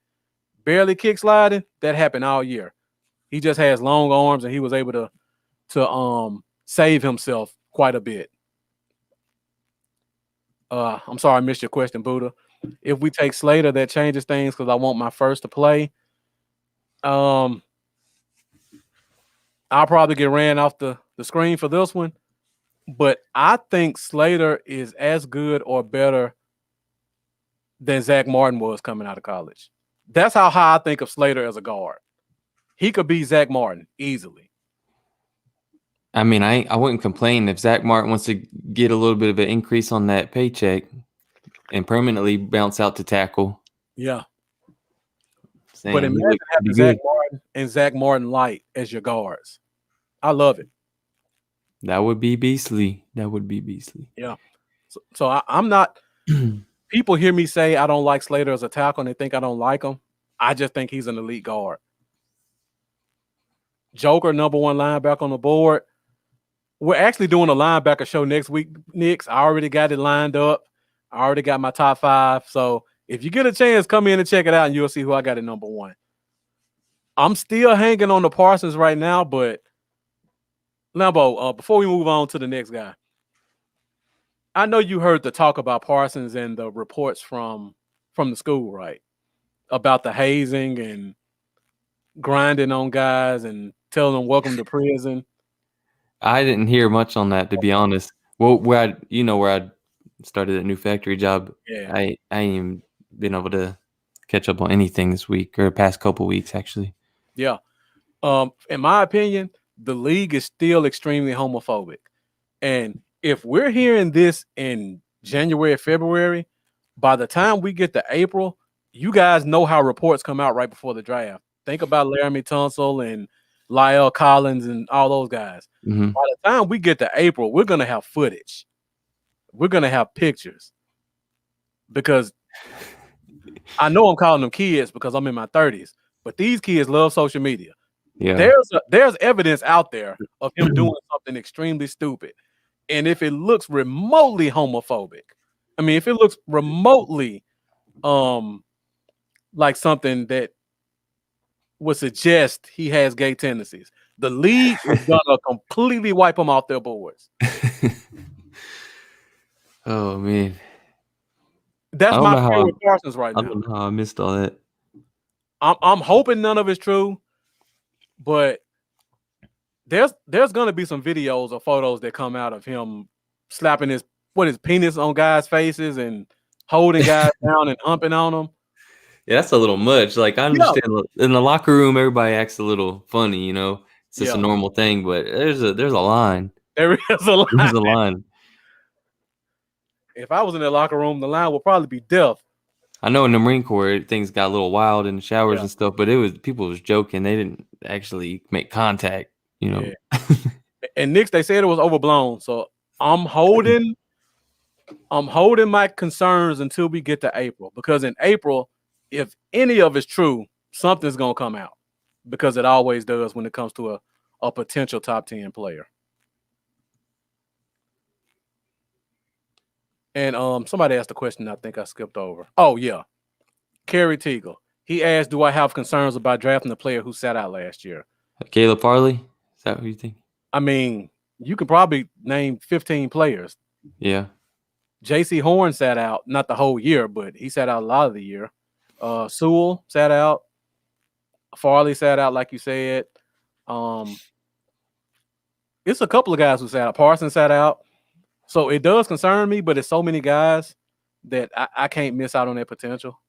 barely kick sliding. That happened all year. He just has long arms, and he was able to save himself quite a bit. I'm sorry I missed your question, Buddha. If we take Slater, that changes things because I want my first to play. I'll probably get ran off the screen for this one. But I think Slater is as good or better than Zach Martin was coming out of college. That's how high I think of Slater as a guard. He could be Zach Martin easily. I mean, I wouldn't complain if Zach Martin wants to get a little bit of an increase on that paycheck and permanently bounce out to tackle. Yeah. But Saying he imagine looked having pretty Zach good. Martin and Zach Martin Light as your guards. I love it. That would be beastly. That would be beastly. Yeah. So I'm not. People hear me say I don't like Slater as a tackle, and they think I don't like him. I just think he's an elite guard. Joker, number 1 linebacker on the board. We're actually doing a linebacker show next week, Knicks. I already got it lined up. I already got my top 5. So if you get a chance, come in and check it out, and you'll see who I got at number 1. I'm still hanging on the Parsons right now, but Lambo, before we move on to the next guy, I know you heard the talk about Parsons and the reports from the school, right? About the hazing and grinding on guys and telling them welcome to prison. I didn't hear much on that, to be honest. Well, where I started a new factory job, Yeah. I ain't even been able to catch up on anything this week or past couple weeks, actually. Yeah. In my opinion, the league is still extremely homophobic. And if we're hearing this in January, February, by the time we get to April, you guys know how reports come out right before the draft. Think about Laramie Tunsil and Lyle Collins and all those guys. Mm-hmm. By the time we get to April, we're going to have footage. We're going to have pictures. Because I know I'm calling them kids because I'm in my 30s, but these kids love social media. Yeah. There's evidence out there of him doing something extremely stupid. And if it looks remotely homophobic, I mean, if it looks remotely like something that would suggest he has gay tendencies, the league is gonna completely wipe him off their boards. Oh man, That's my fear with Parsons right I now. don't know how I missed all that. I'm hoping none of it's true, but there's gonna be some videos or photos that come out of him slapping his penis on guys' faces and holding guys down and humping on them. Yeah, that's a little much. Like I understand in the locker room, everybody acts a little funny, you know. It's just a normal thing, but there's a line. There is a line. There's a line. If I was in the locker room, the line would probably be death. I know in the Marine Corps, things got a little wild in the showers and stuff, but people was joking. They didn't actually make contact, you know. Yeah. And Knicks, they said it was overblown. So I'm holding my concerns until we get to April, because in April, if any of it's true, something's gonna come out, because it always does when it comes to a potential top 10 player. And somebody asked a question I think I skipped over. Oh yeah, Kerry Teagle. He asked, "Do I have concerns about drafting the player who sat out last year?" Caleb Farley? Is that what you think? I mean, you could probably name 15 players. Yeah. J.C. Horn sat out, not the whole year, but he sat out a lot of the year. Sewell sat out. Farley sat out, like you said. It's a couple of guys who sat out. Parsons sat out. So it does concern me, but it's so many guys that I can't miss out on their potential.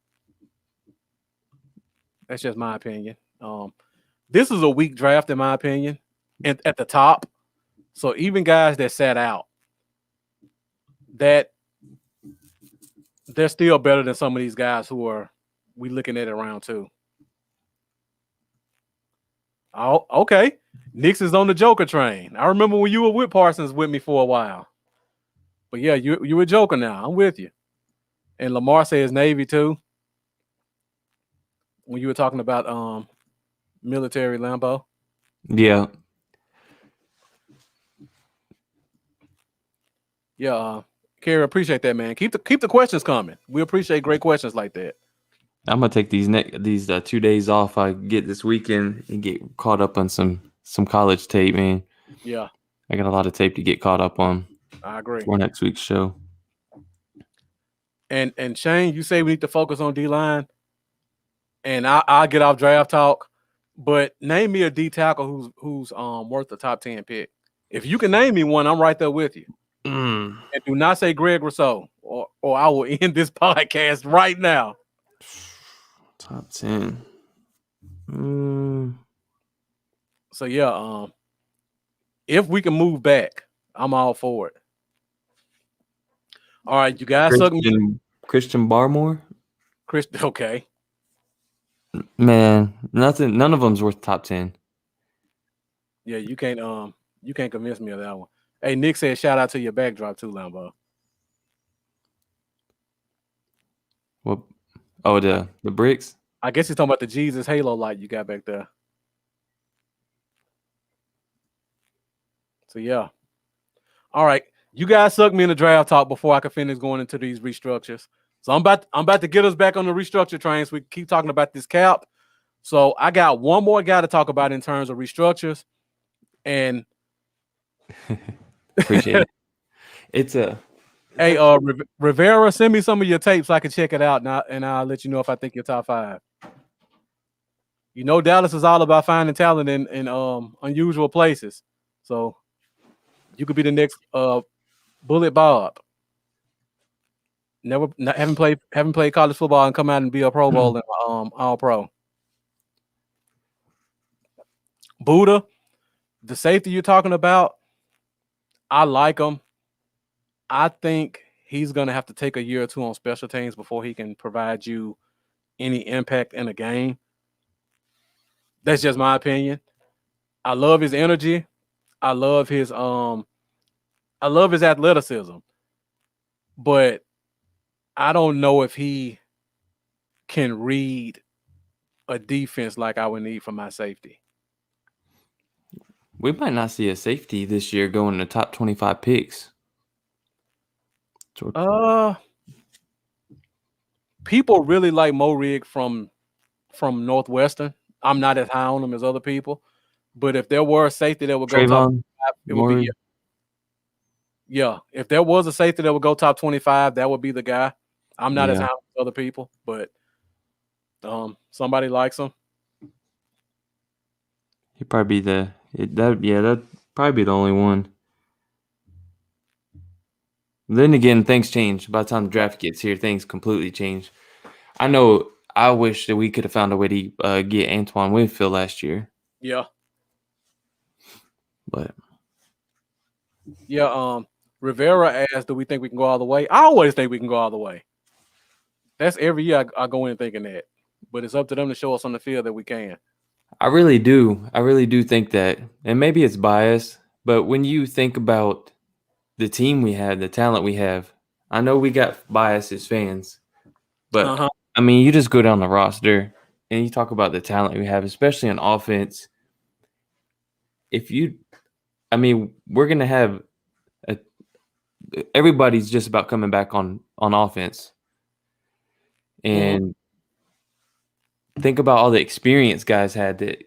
That's just my opinion. This is a weak draft, in my opinion, and at the top. So even guys that sat out, that they're still better than some of these guys who are we looking at it round 2. Oh, okay. Knicks is on the Joker train. I remember when you were with Parsons with me for a while. But yeah, you a Joker now. I'm with you. And Lamar says Navy too. When you were talking about military Lambo. Yeah. Yeah, Kerry, appreciate that, man. Keep the questions coming. We appreciate great questions like that. I'm gonna take these 2 days off I get this weekend and get caught up on some college tape, man. Yeah, I got a lot of tape to get caught up on. I agree. For next week's show. And Shane, you say we need to focus on D-line, and I'll get off draft talk. But name me a D tackle who's worth the top 10 pick. If you can name me one, I'm right there with you. And do not say Greg Rousseau, or I will end this podcast right now. Top 10. So yeah, If we can move back, I'm all for it. All right, you guys suck me. Christian Barmore? Chris, okay. Man, nothing. None of them's worth top 10. Yeah, you can't convince me of that one. Hey, Nick said shout out to your backdrop too, Lambo. What? Oh, the bricks. I guess he's talking about the Jesus Halo light you got back there. So yeah. All right. You guys suck me in the draft talk before I can finish going into these restructures. So I'm about to get us back on the restructure train so we keep talking about this cap. So I got one more guy to talk about in terms of restructures. And Appreciate it. It's a hey, Rivera, send me some of your tapes so I can check it out now, and I'll let you know if I think you're top 5. You know, Dallas is all about finding talent in unusual places. So you could be the next Bullet Bob. Haven't played college football and come out and be a Pro Bowl and All Pro. Buddha, the safety you're talking about, I like him. I think he's gonna have to take a year or two on special teams before he can provide you any impact in a game. That's just my opinion. I love his energy. I love his athleticism. But I don't know if he can read a defense like I would need for my safety. We might not see a safety this year going to top 25 picks. People really like Mo Rig from Northwestern. I'm not as high on him as other people, but if there were a safety that would go top 25, it would be if there was a safety that would go top 25, that would be the guy. I'm not as high as other people, but somebody likes him. He'd probably be that'd probably be the only one. Then again, things change. By the time the draft gets here, things completely change. I know I wish that we could have found a way to get Antoine Winfield last year. Yeah. But Rivera asked, do we think we can go all the way? I always think we can go all the way. That's every year I go in thinking that. But it's up to them to show us on the field that we can. I really do. I really do think that. And maybe it's bias, but when you think about the team we have, the talent we have, I know we got bias as fans, but I mean, you just go down the roster and you talk about the talent we have, especially on offense. We're going to have everybody's just about coming back on offense. And think about all the experience guys had that,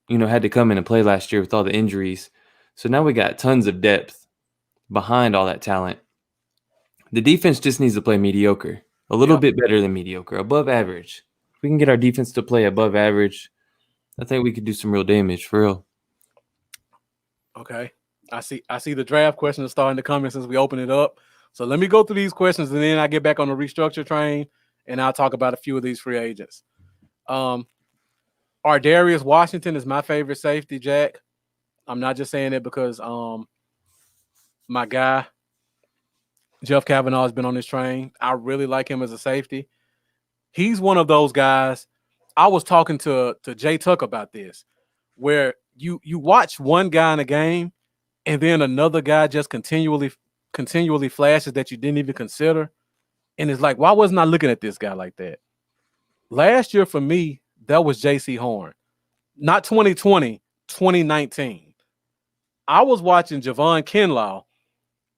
had to come in and play last year with all the injuries. So now we got tons of depth behind all that talent. The defense just needs to play mediocre, a little bit better than mediocre, above average. If we can get our defense to play above average, I think we could do some real damage for real. Okay. I see the draft questions starting to come in since we open it up. So let me go through these questions and then I get back on the restructure train and I'll talk about a few of these free agents. Darius Washington is my favorite safety, Jack. I'm not just saying it because my guy Jeff Kavanaugh has been on this train. I really like him as a safety. He's one of those guys. I was talking to Jay Tuck about this, where you watch one guy in a game and then another guy just continually flashes that you didn't even consider. And it's like, why wasn't I looking at this guy like that? Last year for me, that was J.C. Horn. Not 2020, 2019. I was watching Javon Kinlaw,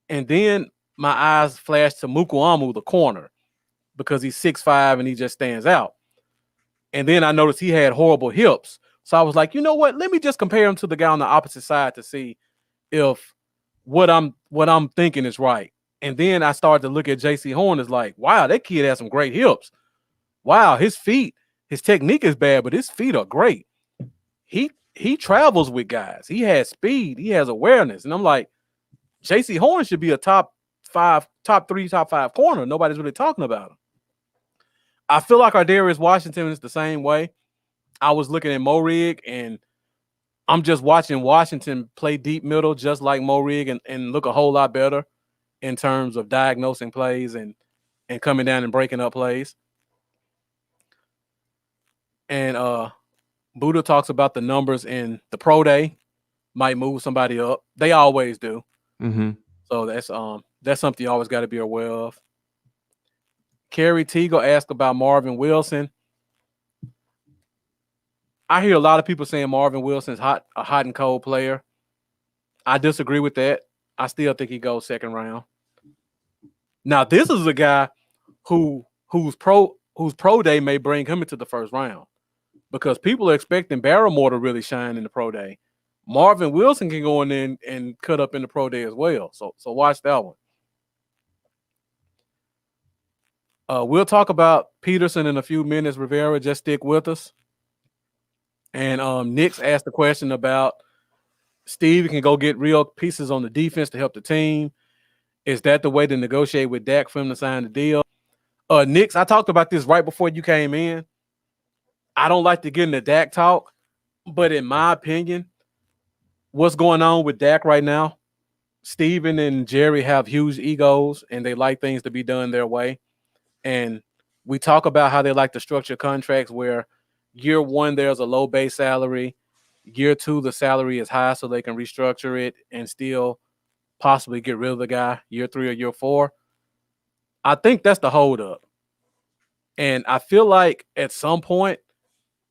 and then my eyes flashed to Mukuamu, the corner, because he's 6'5" and he just stands out. And then I noticed he had horrible hips. So I was like, you know what? Let me just compare him to the guy on the opposite side to see if what I'm thinking is right. And then I started to look at J.C. Horn as like, wow, that kid has some great hips. Wow, his feet, his technique is bad, but his feet are great. He travels with guys. He has speed. He has awareness. And I'm like, J.C. Horn should be a top 5 corner. Nobody's really talking about him. I feel like Darius Washington is the same way. I was looking at Mo Rig, and I'm just watching Washington play deep middle just like Mo Rig and look a whole lot better in terms of diagnosing plays and coming down and breaking up plays. And Buddha talks about the numbers in the pro day might move somebody up. They always do. Mm-hmm. So that's something you always got to be aware of. Kerry Teagle asked about Marvin Wilson. I hear a lot of people saying Marvin Wilson's a hot and cold player. I disagree with that. I still think he goes second round. Now, this is a guy whose pro day may bring him into the first round because people are expecting Barrymore to really shine in the pro day. Marvin Wilson can go in there and cut up in the pro day as well. So watch that one. We'll talk about Peterson in a few minutes. Rivera, just stick with us. And Nick's asked the question about Steve can go get real pieces on the defense to help the team. Is that the way to negotiate with Dak for him to sign the deal? Nick's, I talked about this right before you came in. I don't like to get into Dak talk, but in my opinion, what's going on with Dak right now, Steven and Jerry have huge egos and they like things to be done their way. And we talk about how they like to structure contracts where year one, there's a low base salary. Year two, the salary is high so they can restructure it and still possibly get rid of the guy year three or year four. I think that's the holdup. And I feel like at some point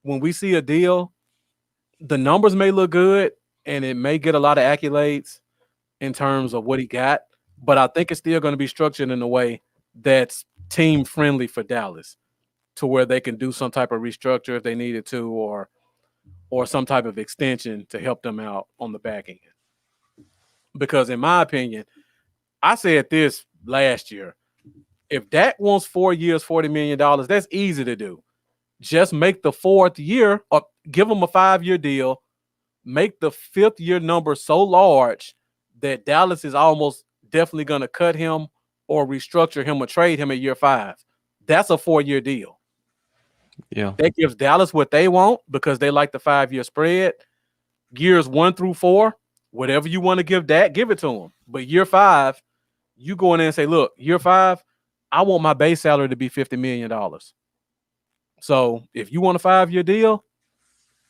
when we see a deal, the numbers may look good and it may get a lot of accolades in terms of what he got, but I think it's still going to be structured in a way that's team friendly for Dallas to where they can do some type of restructure if they needed to or some type of extension to help them out on the back end. Because in my opinion, I said this last year, if Dak wants 4 years, $40 million, that's easy to do. Just make the fourth year or give him a 5-year deal, make the fifth year number so large that Dallas is almost definitely going to cut him or restructure him or trade him at year 5. That's a 4-year deal. Yeah. That gives Dallas what they want because they like the 5-year spread. Years 1 through 4, whatever you want to give Dak, give it to him. But year 5, you go in there and say, look, year 5, I want my base salary to be $50 million. So if you want a 5-year deal,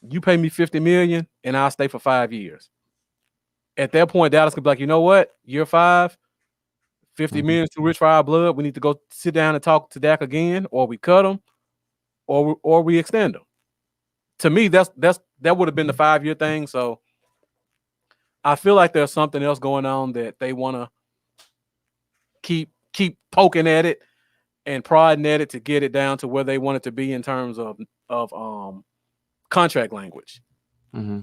you pay me $50 million and I'll stay for 5 years. At that point, Dallas could be like, you know what? Year 5, $50 million is too rich for our blood. We need to go sit down and talk to Dak again, or we cut him, or we extend him. To me, that would have been the 5-year thing. So I feel like there's something else going on that they want to keep poking at it and prodding at it to get it down to where they want it to be in terms of contract language. Mm-hmm.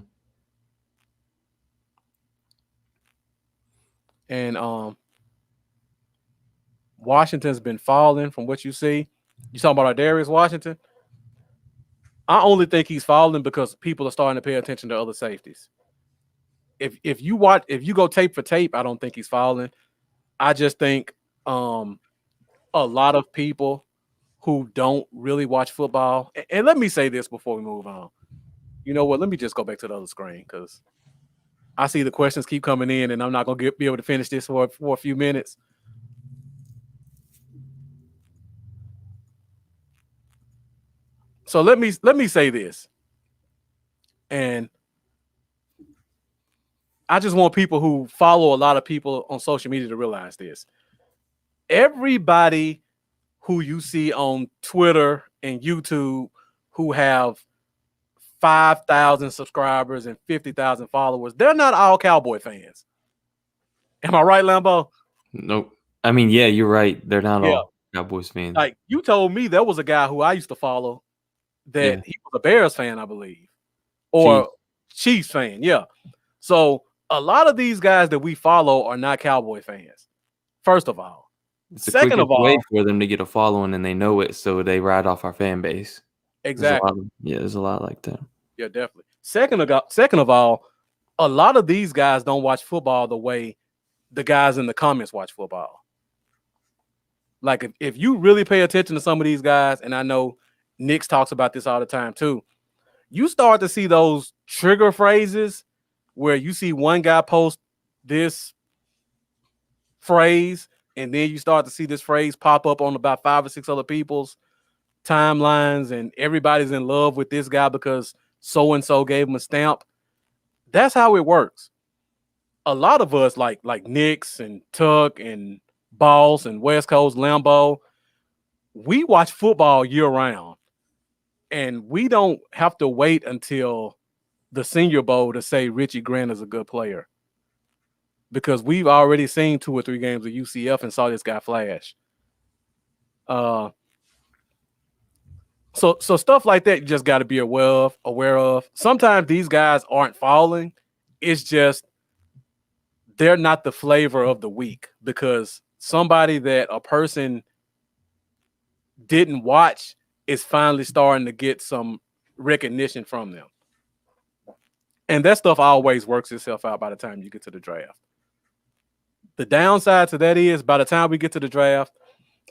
And Washington's been falling from what you see. You talking about Darius Washington? I only think he's falling because people are starting to pay attention to other safeties. If you go tape for tape, I don't think he's falling. I just think a lot of people who don't really watch football, and let me say this before we move on. You know what? Let me just go back to the other screen because I see the questions keep coming in, and I'm not gonna be able to finish this for a few minutes. So let me say this, and I just want people who follow a lot of people on social media to realize this. Everybody who you see on Twitter and YouTube who have 5,000 subscribers and 50,000 followers, they're not all Cowboy fans. Am I right, Lambo? Nope. I mean, yeah, you're right. They're not all Cowboys fans. Like you told me there was a guy who I used to follow that he was a Bears fan, I believe, or Chiefs fan. Yeah. So a lot of these guys that we follow are not Cowboy fans. First of all, it's the second of all, way for them to get a following and they know it, so they ride off our fan base. Exactly. There's a lot like that. Yeah, definitely. Second of all, a lot of these guys don't watch football the way the guys in the comments watch football. Like if you really pay attention to some of these guys, and I know Nick talks about this all the time too, you start to see those trigger phrases where you see one guy post this phrase, and then you start to see this phrase pop up on about 5 or 6 other people's timelines, and everybody's in love with this guy because so and so gave him a stamp. That's how it works. A lot of us, like Knicks and Tuck and Boss and West Coast Lambo, we watch football year round, and we don't have to wait until the Senior Bowl to say Richie Grant is a good player, because we've already seen 2 or 3 games of UCF and saw this guy flash. So stuff like that you just got to be aware of. Sometimes these guys aren't falling. It's just they're not the flavor of the week, because somebody that a person didn't watch is finally starting to get some recognition from them. And that stuff always works itself out by the time you get to the draft. The downside to that is by the time we get to the draft,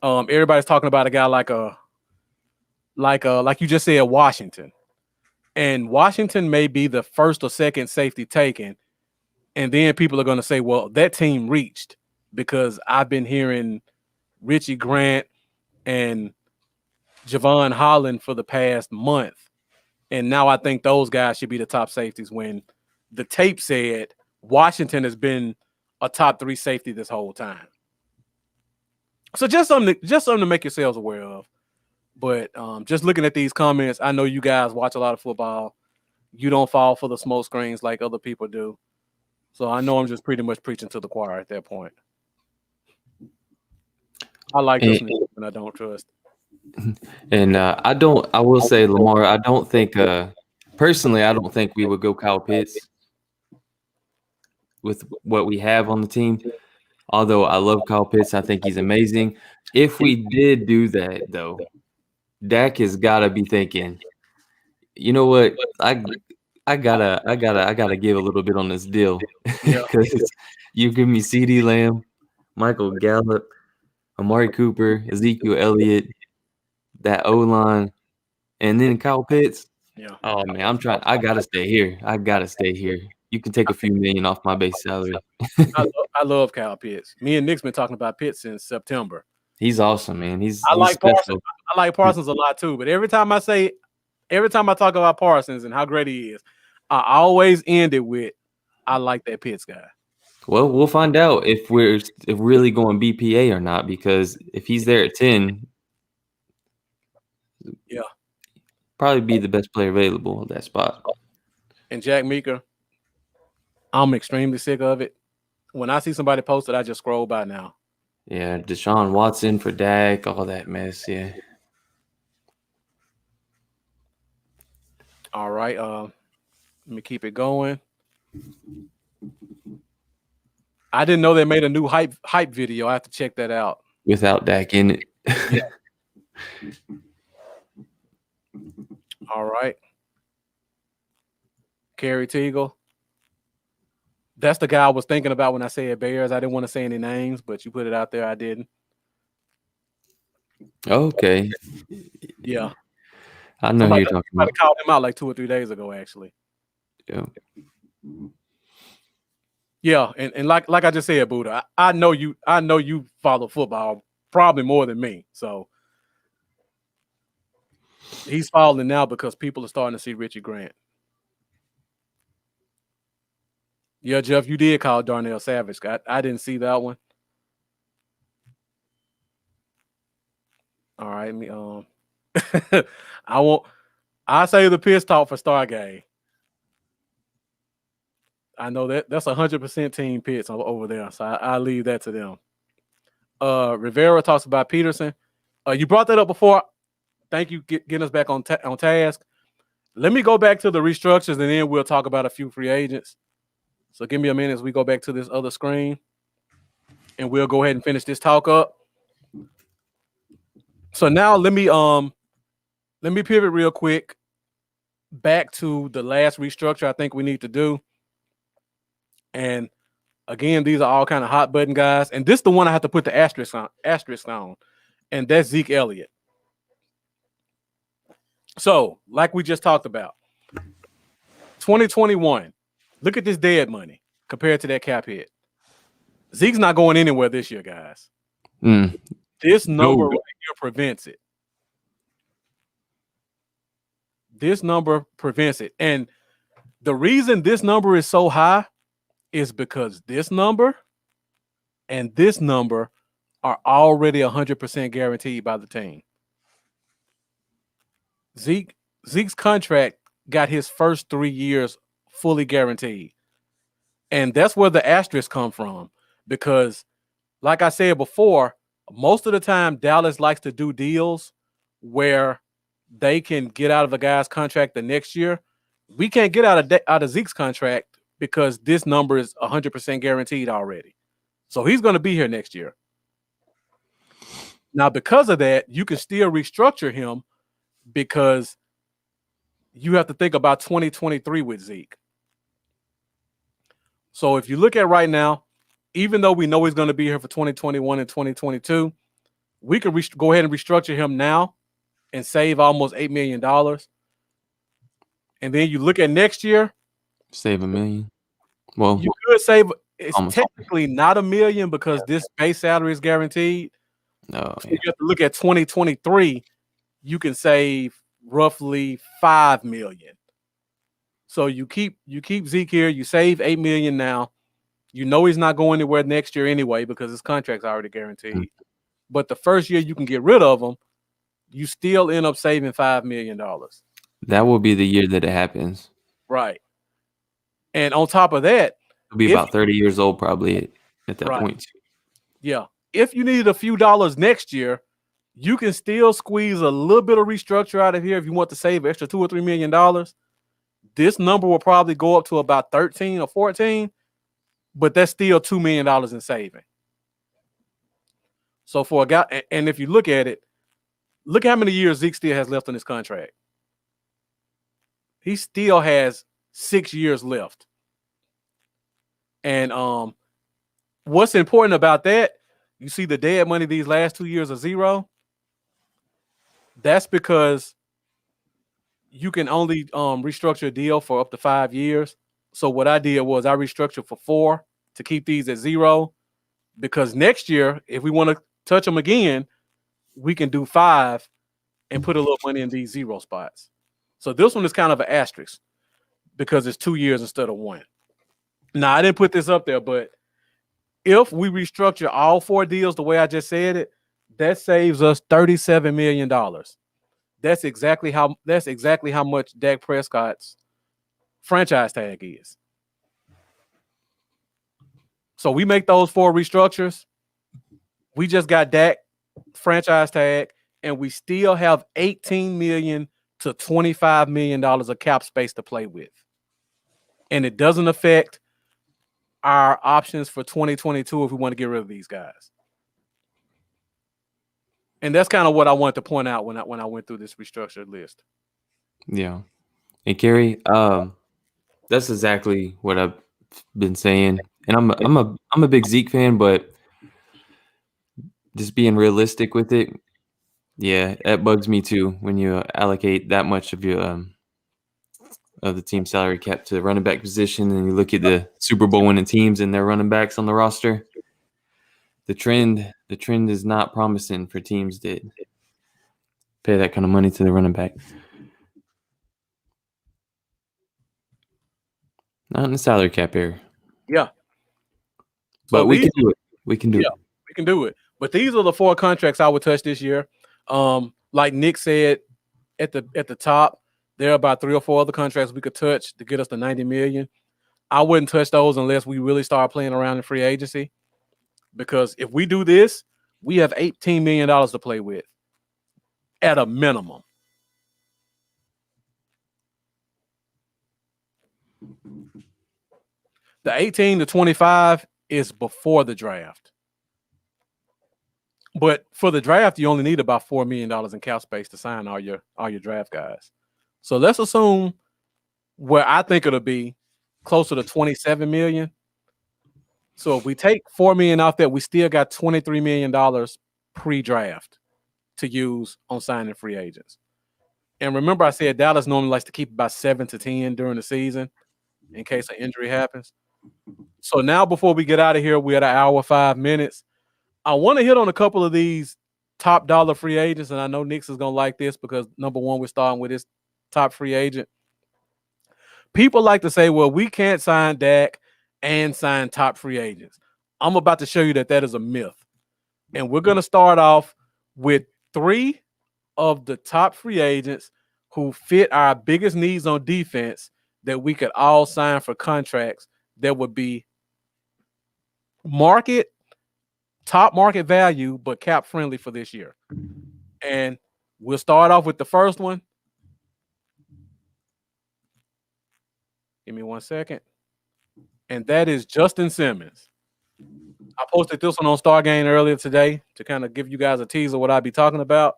everybody's talking about a guy like you just said, Washington. And Washington may be the first or second safety taken. And then people are going to say, well, that team reached, because I've been hearing Richie Grant and Javon Holland for the past month. And now I think those guys should be the top safeties, when the tape said Washington has been a top 3 safety this whole time. So just something to make yourselves aware of. But just looking at these comments, I know you guys watch a lot of football. You don't fall for the smoke screens like other people do. So I know I'm just pretty much preaching to the choir at that point. I like listening and I don't trust. And I will say, Lamar, I don't think, personally, I don't think we would go Kyle Pitts with what we have on the team. Although I love Kyle Pitts, I think he's amazing. If we did do that, though, Dak has got to be thinking, you know what, I gotta give a little bit on this deal, because you give me CeeDee Lamb, Michael Gallup, Amari Cooper, Ezekiel Elliott, that O-line, and then Kyle Pitts. Yeah. Oh man, I gotta stay here. You can take a few million off my base salary. I love Kyle Pitts. Me and Nick's been talking about Pitts since September. He's awesome, man. I like Parsons. I like Parsons a lot too. But every time I talk about Parsons and how great he is, I always end it with, I like that Pitts guy. Well, we'll find out if we're really going BPA or not, because if he's there at 10, yeah, probably be the best player available at that spot. And Jack Meeker, I'm extremely sick of it. When I see somebody post it, I just scroll by now. Yeah, Deshaun Watson for Dak, all that mess. Yeah. All right. Let me keep it going. I didn't know they made a new hype video. I have to check that out. Without Dak in it. Yeah. All right. Kerry Teagle. That's the guy I was thinking about when I said Bears. I didn't want to say any names, but you put it out there. I didn't. Okay. Yeah. I know who you're talking about. I called him out like 2 or 3 days ago, actually. Yeah. Yeah, and like I just said, Buddha, I know you follow football probably more than me. So he's falling now because people are starting to see Richie Grant. Yeah, Jeff, you did call Darnell Savage. I didn't see that one. All right, I say the piss talk for Stargate. I know that's 100% team Pitts over there, so I leave that to them. Rivera talks about Peterson. You brought that up before. Thank you, getting us back on task. Let me go back to the restructures, and then we'll talk about a few free agents. So give me a minute as we go back to this other screen, and we'll go ahead and finish this talk up. So now let me pivot real quick back to the last restructure I think we need to do. And again, these are all kind of hot button guys, and this is the one I have to put the asterisk on, and that's Zeke Elliott. So, like we just talked about, 2021. Look at this dead money compared to that cap hit. Zeke's not going anywhere this year, guys. This number right here prevents it. This number prevents it. And the reason this number is so high is because this number and this number are already 100% guaranteed by the team. Zeke's contract got his first 3 years fully guaranteed. And that's where the asterisk come from. Because, like I said before, most of the time Dallas likes to do deals where they can get out of a guy's contract the next year. We can't get out of Zeke's contract because this number is 100% guaranteed already. So he's going to be here next year. Now, because of that, you can still restructure him because you have to think about 2023 with Zeke. So if you look at right now, even though we know he's going to be here for 2021 and 2022, we could go ahead and restructure him now and save almost $8 million. And then you look at next year. Save $1 million. Well, you could save. It's technically not $1 million because this base salary is guaranteed. No, so you have to look at 2023. You can save roughly $5 million. So you keep Zeke here. You save $8 million now. You know he's not going anywhere next year anyway because his contract's already guaranteed. Mm-hmm. But the first year you can get rid of him, you still end up saving $5 million. That will be the year that it happens. Right. And on top of that, he'll be about 30 years old probably at that point. Yeah. If you needed a few dollars next year, you can still squeeze a little bit of restructure out of here if you want to save extra $2 or $3 million. This number will probably go up to about 13 or 14, but that's still $2 million in saving. So for a guy, and if you look at it, look how many years Zeke still has left on his contract. He still has 6 years left. And what's important about that, you see the dead money these last 2 years are zero. That's because you can only restructure a deal for up to 5 years. So what I did was I restructured for 4 to keep these at zero, because next year, if we want to touch them again, we can do 5 and put a little money in these zero spots. So this one is kind of an asterisk because it's 2 years instead of 1. Now, I didn't put this up there, but if we restructure all 4 deals the way I just said it, that saves us $37 million. That's exactly how much Dak Prescott's franchise tag is. So we make those 4 restructures. We just got Dak franchise tag, and we still have $18 million to $25 million of cap space to play with. And it doesn't affect our options for 2022 if we want to get rid of these guys. And that's kind of what I wanted to point out when I went through this restructured list. Yeah. And Kerry, that's exactly what I've been saying. And I'm a big Zeke fan, but just being realistic with it, yeah, that bugs me too when you allocate that much of your of the team salary cap to the running back position, and you look at the Super Bowl winning teams and their running backs on the roster. The trend is not promising for teams that pay that kind of money to the running back. Not in the salary cap area. Yeah. But we can do it. We can do it. We can do it. But these are the 4 contracts I would touch this year. Like Nick said at the top, there are about 3 or 4 other contracts we could touch to get us to $90 million. I wouldn't touch those unless we really start playing around in free agency. Because if we do this, we have $18 million to play with at a minimum. The 18 to 25 is before the draft. But for the draft, you only need about $4 million in cap space to sign all your draft guys. So let's assume where I think it'll be closer to $27 million. So if we take $4 million off that, we still got $23 million pre-draft to use on signing free agents. And remember, I said Dallas normally likes to keep about 7 to 10 during the season in case an injury happens. So now, before we get out of here, we're at an hour, 5 minutes. I want to hit on a couple of these top dollar free agents, and I know Nix is going to like this because, number one, we're starting with his top free agent. People like to say, well, we can't sign Dak and sign top free agents. I'm about to show you that is a myth. And we're going to start off with 3 of the top free agents who fit our biggest needs on defense that we could all sign for contracts that would be top market value, but cap friendly for this year. And we'll start off with the first one. Give me 1 second. And that is Justin Simmons. I posted this one on Stargame earlier today to kind of give you guys a teaser of what I'd be talking about.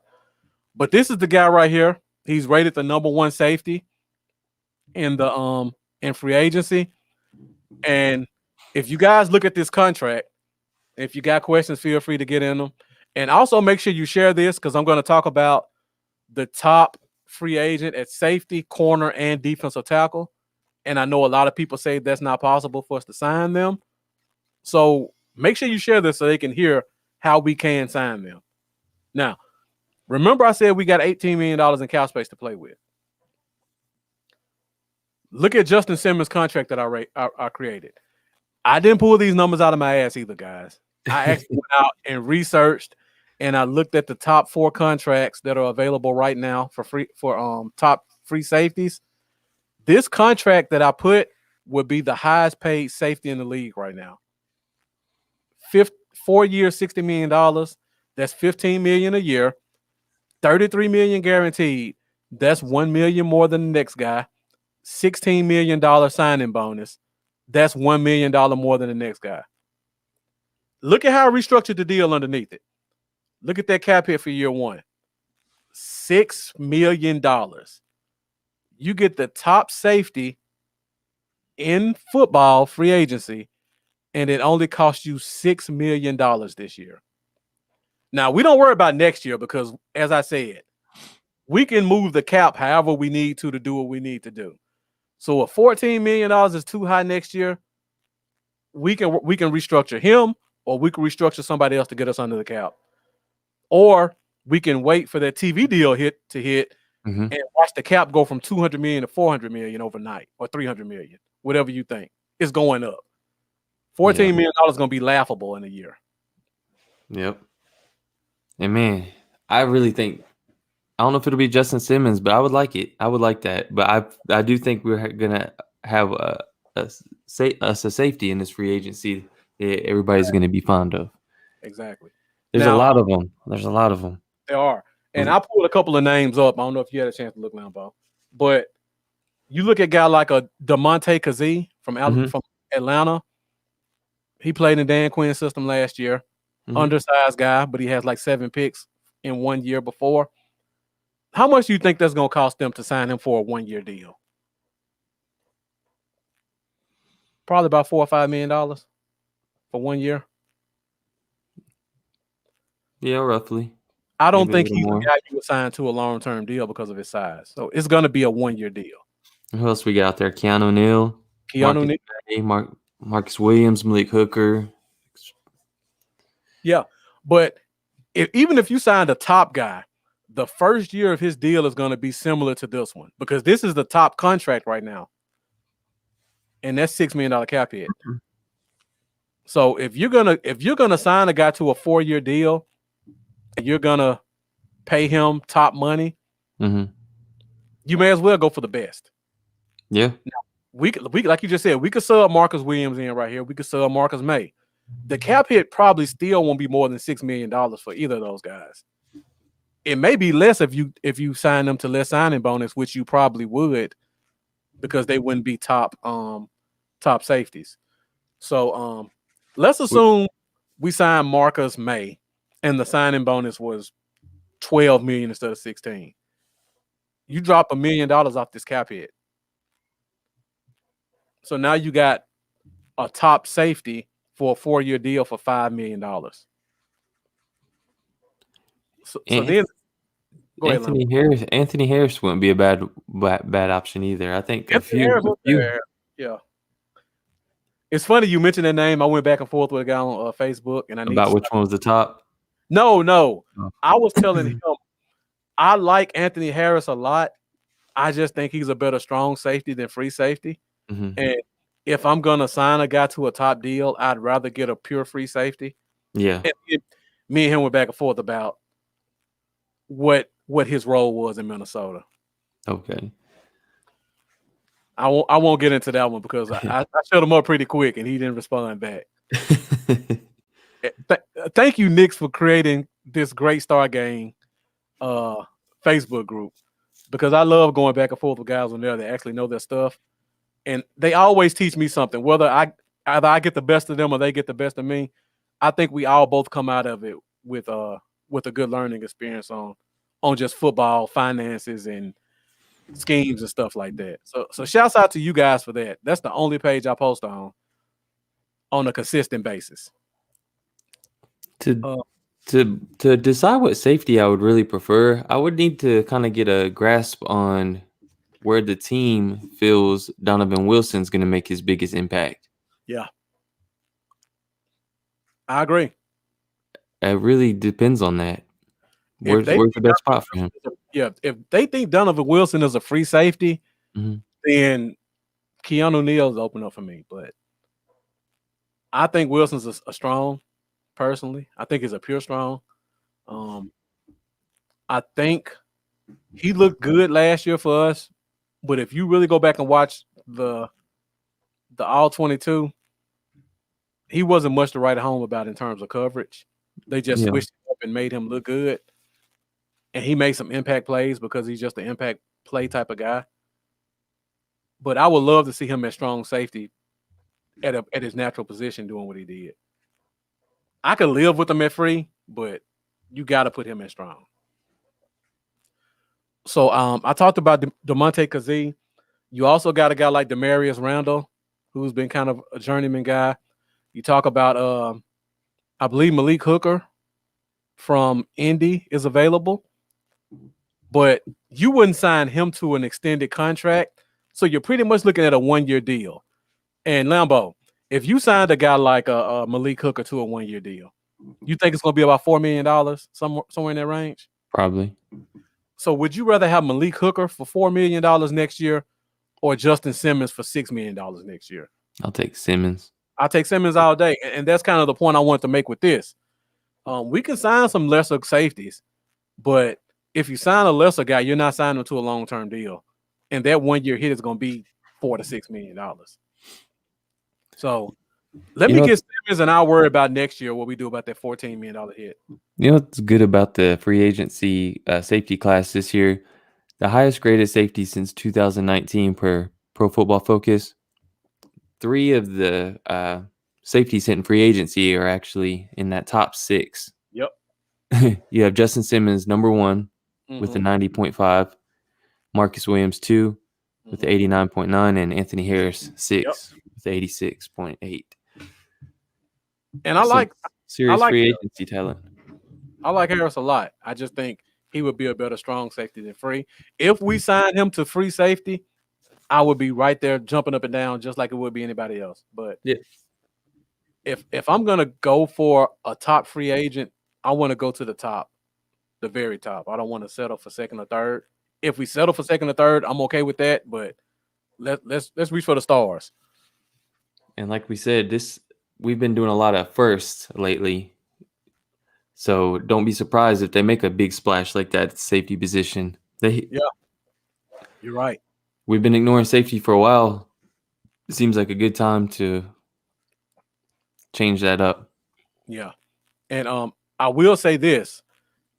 But this is the guy right here. He's rated the number 1 safety in the in free agency. And if you guys look at this contract, if you got questions, feel free to get in them. And also make sure you share this because I'm going to talk about the top free agent at safety, corner, and defensive tackle. And I know a lot of people say that's not possible for us to sign them. So make sure you share this so they can hear how we can sign them. Now, remember I said we got $18 million in cap space to play with. Look at Justin Simmons' contract that I created. I didn't pull these numbers out of my ass either, guys. I actually went out and researched, and I looked at the top 4 contracts that are available right now for top free safeties. This contract that I put would be the highest paid safety in the league right now. 4 years, $60 million. That's $15 million a year. $33 million guaranteed. That's $1 million more than the next guy. $16 million signing bonus. That's $1 million more than the next guy. Look at how I restructured the deal underneath it. Look at that cap hit for year 1. $6 million. You get the top safety in football free agency, and it only costs you $6 million this year. Now, we don't worry about next year because, as I said, we can move the cap however we need to do what we need to do. So if $14 million is too high next year, we can restructure him, or we can restructure somebody else to get us under the cap. Or we can wait for that TV deal to hit and watch the cap go from $200 million to $400 million overnight, or $300 million, whatever you think. It's going up. $14 million is going to be laughable in a year. Yep. And man, I really think, I don't know if it'll be Justin Simmons, but I would like it. I would like that. But I do think we're gonna have a safety in this free agency that everybody's gonna be fond of. Exactly. There's a lot of them. There are. And I pulled a couple of names up. I don't know if you had a chance to look, Lambo. But you look at a guy like a DeMonte Kazee from Atlanta. He played in Dan Quinn's system last year. Undersized guy, but he has like 7 picks in 1 year before. How much do you think that's going to cost them to sign him for a 1-year deal? Probably about $4 or $5 million for 1 year. Yeah, roughly. I don't think he's a guy you would sign to a long-term deal because of his size. So it's going to be a 1-year deal. Who else we got out there? Keanu Neal, Marcus Williams, Malik Hooker. Yeah, but even if you signed a top guy, the first year of his deal is going to be similar to this one because this is the top contract right now, and that's $6 million cap hit. So if you're gonna sign a guy to a 4-year deal, and you're gonna pay him top money, you may as well go for the best. Yeah, now, we like you just said, we could sub Marcus Williams in right here. We could sub Marcus May. The cap hit probably still won't be more than $6 million for either of those guys. It may be less if you sign them to less signing bonus, which you probably would, because they wouldn't be top safeties. So let's assume we sign Marcus May, and the signing bonus was $12 million instead of $16. You drop $1 million off this cap hit. So now you got a top safety for a 4-year deal for $5 million. So then Go ahead, Anthony Harris wouldn't be a bad option either. I think Anthony Harris was there. Yeah. It's funny you mentioned that name. I went back and forth with a guy on Facebook, and about which one was the top. No. Oh. I was telling him I like Anthony Harris a lot. I just think he's a better strong safety than free safety. Mm-hmm. And if I'm gonna sign a guy to a top deal, I'd rather get a pure free safety. Yeah. And me and him went back and forth about what his role was in Minnesota. Okay. I won't get into that one because I shut him up pretty quick and he didn't respond back. Thank you, Knicks, for creating this great Star Game Facebook group, because I love going back and forth with guys on there that actually know their stuff, and they always teach me something. Whether I get the best of them or they get the best of me, I think we all both come out of it with a good learning experience on just football, finances, and schemes and stuff like that. So shouts out to you guys for that. That's the only page I post on a consistent basis. To decide what safety I would really prefer, I would need to kind of get a grasp on where the team feels Donovan Wilson's going to make his biggest impact. Yeah, I agree. It really depends on that. Where's the best spot for him? Yeah, if they think Donovan Wilson is a free safety, then Keanu Neal's open up for me. But I think Wilson's a strong. Personally, I think he's a pure strong. I think he looked good last year for us, but if you really go back and watch the All 22, he wasn't much to write home about in terms of coverage. They just switched him up and made him look good, and he made some impact plays because he's just an impact play type of guy. But I would love to see him at strong safety at his natural position doing what he did. I could live with him at free, but you got to put him at strong. So I talked about DeMonte Kazee. You also got a guy like Demarius Randall, who's been kind of a journeyman guy. You talk about, I believe Malik Hooker from Indy is available, but you wouldn't sign him to an extended contract. So you're pretty much looking at a 1-year deal. And Lambo, if you signed a guy like Malik Hooker to a 1-year deal, you think it's going to be about $4 million, somewhere in that range? Probably. So would you rather have Malik Hooker for $4 million next year or Justin Simmons for $6 million next year? I'll take Simmons. I'll take Simmons all day. And that's kind of the point I want to make with this. We can sign some lesser safeties, but if you sign a lesser guy, you're not signing him to a long-term deal. And that 1-year hit is going to be $4 to $6 million. So let me get Simmons, and I'll worry about next year what we do about that $14 million hit. You know what's good about the free agency safety class this year? The highest graded safety since 2019 per Pro Football Focus. 3 of the safeties hitting free agency are actually in that top 6. Yep. You have Justin Simmons, number 1, with a 90.5. Marcus Williams, 2, with the 89.9. And Anthony Harris, 6, with 86.8. And I like free agency talent. I like Harris a lot. I just think he would be a better strong safety than free. If we sign him to free safety, I would be right there jumping up and down just like it would be anybody else. But if I'm gonna go for a top free agent, I want to go to the top, the very top. I don't want to settle for second or third. If we settle for second or third, I'm okay with that. But let's reach for the stars. And like we said, we've been doing a lot of firsts lately. So don't be surprised if they make a big splash like that at the safety position. You're right. We've been ignoring safety for a while. It seems like a good time to change that up. Yeah. And I will say this,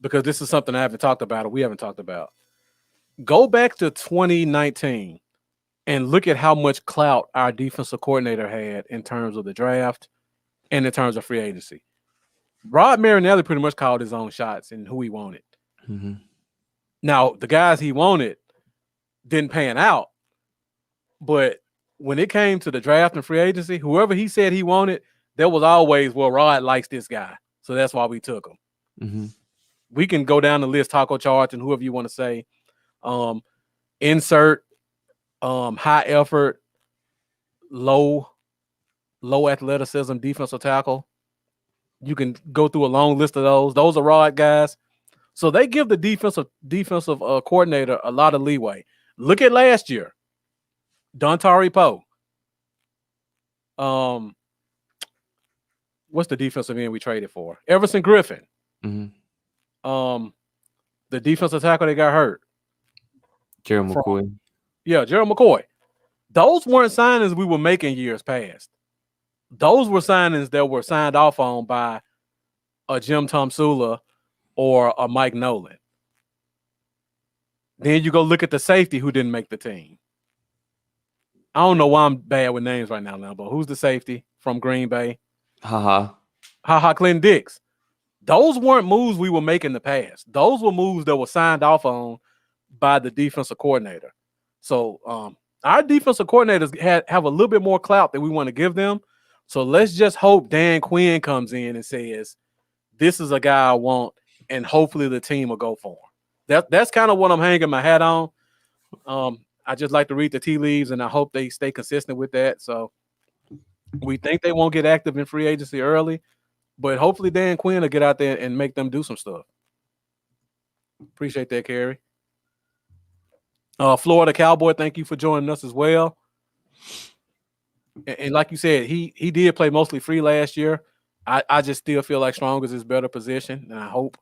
because this is something I haven't talked about or we haven't talked about. Go back to 2019 and look at how much clout our defensive coordinator had in terms of the draft and in terms of free agency. Rod Marinelli pretty much called his own shots and who he wanted. Mm-hmm. Now, the guys he wanted didn't pan out, but when it came to the draft and free agency, whoever he said he wanted, there was always, well, Rod likes this guy, so that's why we took him. Mm-hmm. We can go down the list, Taco Charge and whoever you want to say. Insert high effort, low athleticism defensive tackle. You can go through a long list of those. Those are rod guys. So they give the defensive coordinator a lot of leeway. Look at last year. Dontari Poe. What's the defensive end we traded for? Everson Griffin. Mm-hmm. The defensive tackle that got hurt. Gerald McCoy. Yeah, Gerald McCoy. Those weren't signings we were making years past. Those were signings that were signed off on by a Jim Tomsula or a Mike Nolan. Then you go look at the safety who didn't make the team. I don't know why I'm bad with names right now, Lambo. Who's the safety from Green Bay? Clinton Dix. Those weren't moves we were making in the past. Those were moves that were signed off on by the defensive coordinator. So our defensive coordinators have a little bit more clout that we want to give them. So let's just hope Dan Quinn comes in and says, this is a guy I want, and hopefully the team will go for him. That's kind of what I'm hanging my hat on. I just like to read the tea leaves, and I hope they stay consistent with that. So we think they won't get active in free agency early, but hopefully Dan Quinn will get out there and make them do some stuff. Appreciate that, Kerry. Florida Cowboy, thank you for joining us as well. And like you said, he did play mostly free last year. I just still feel like Strong is his better position, and I hope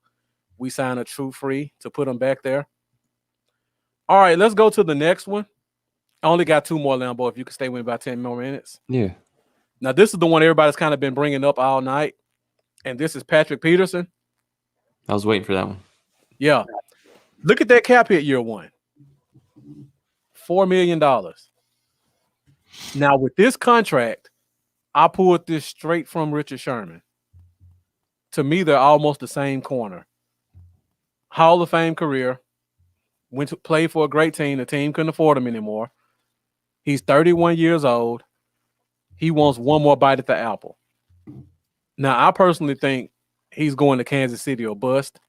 we sign a true free to put him back there. All right, let's go to the next one. I only got two more, Lambo, if you can stay with me about 10 more minutes. Yeah. Now, this is the one everybody's kind of been bringing up all night, and this is Patrick Peterson. I was waiting for that one. Yeah. Look at that cap hit year one. $4 million. Now, with this contract, I pulled this straight from Richard Sherman. To me, they're almost the same corner. Hall of Fame career. Went to play for a great team. The team couldn't afford him anymore. He's 31 years old. He wants one more bite at the apple. Now, I personally think he's going to Kansas City or bust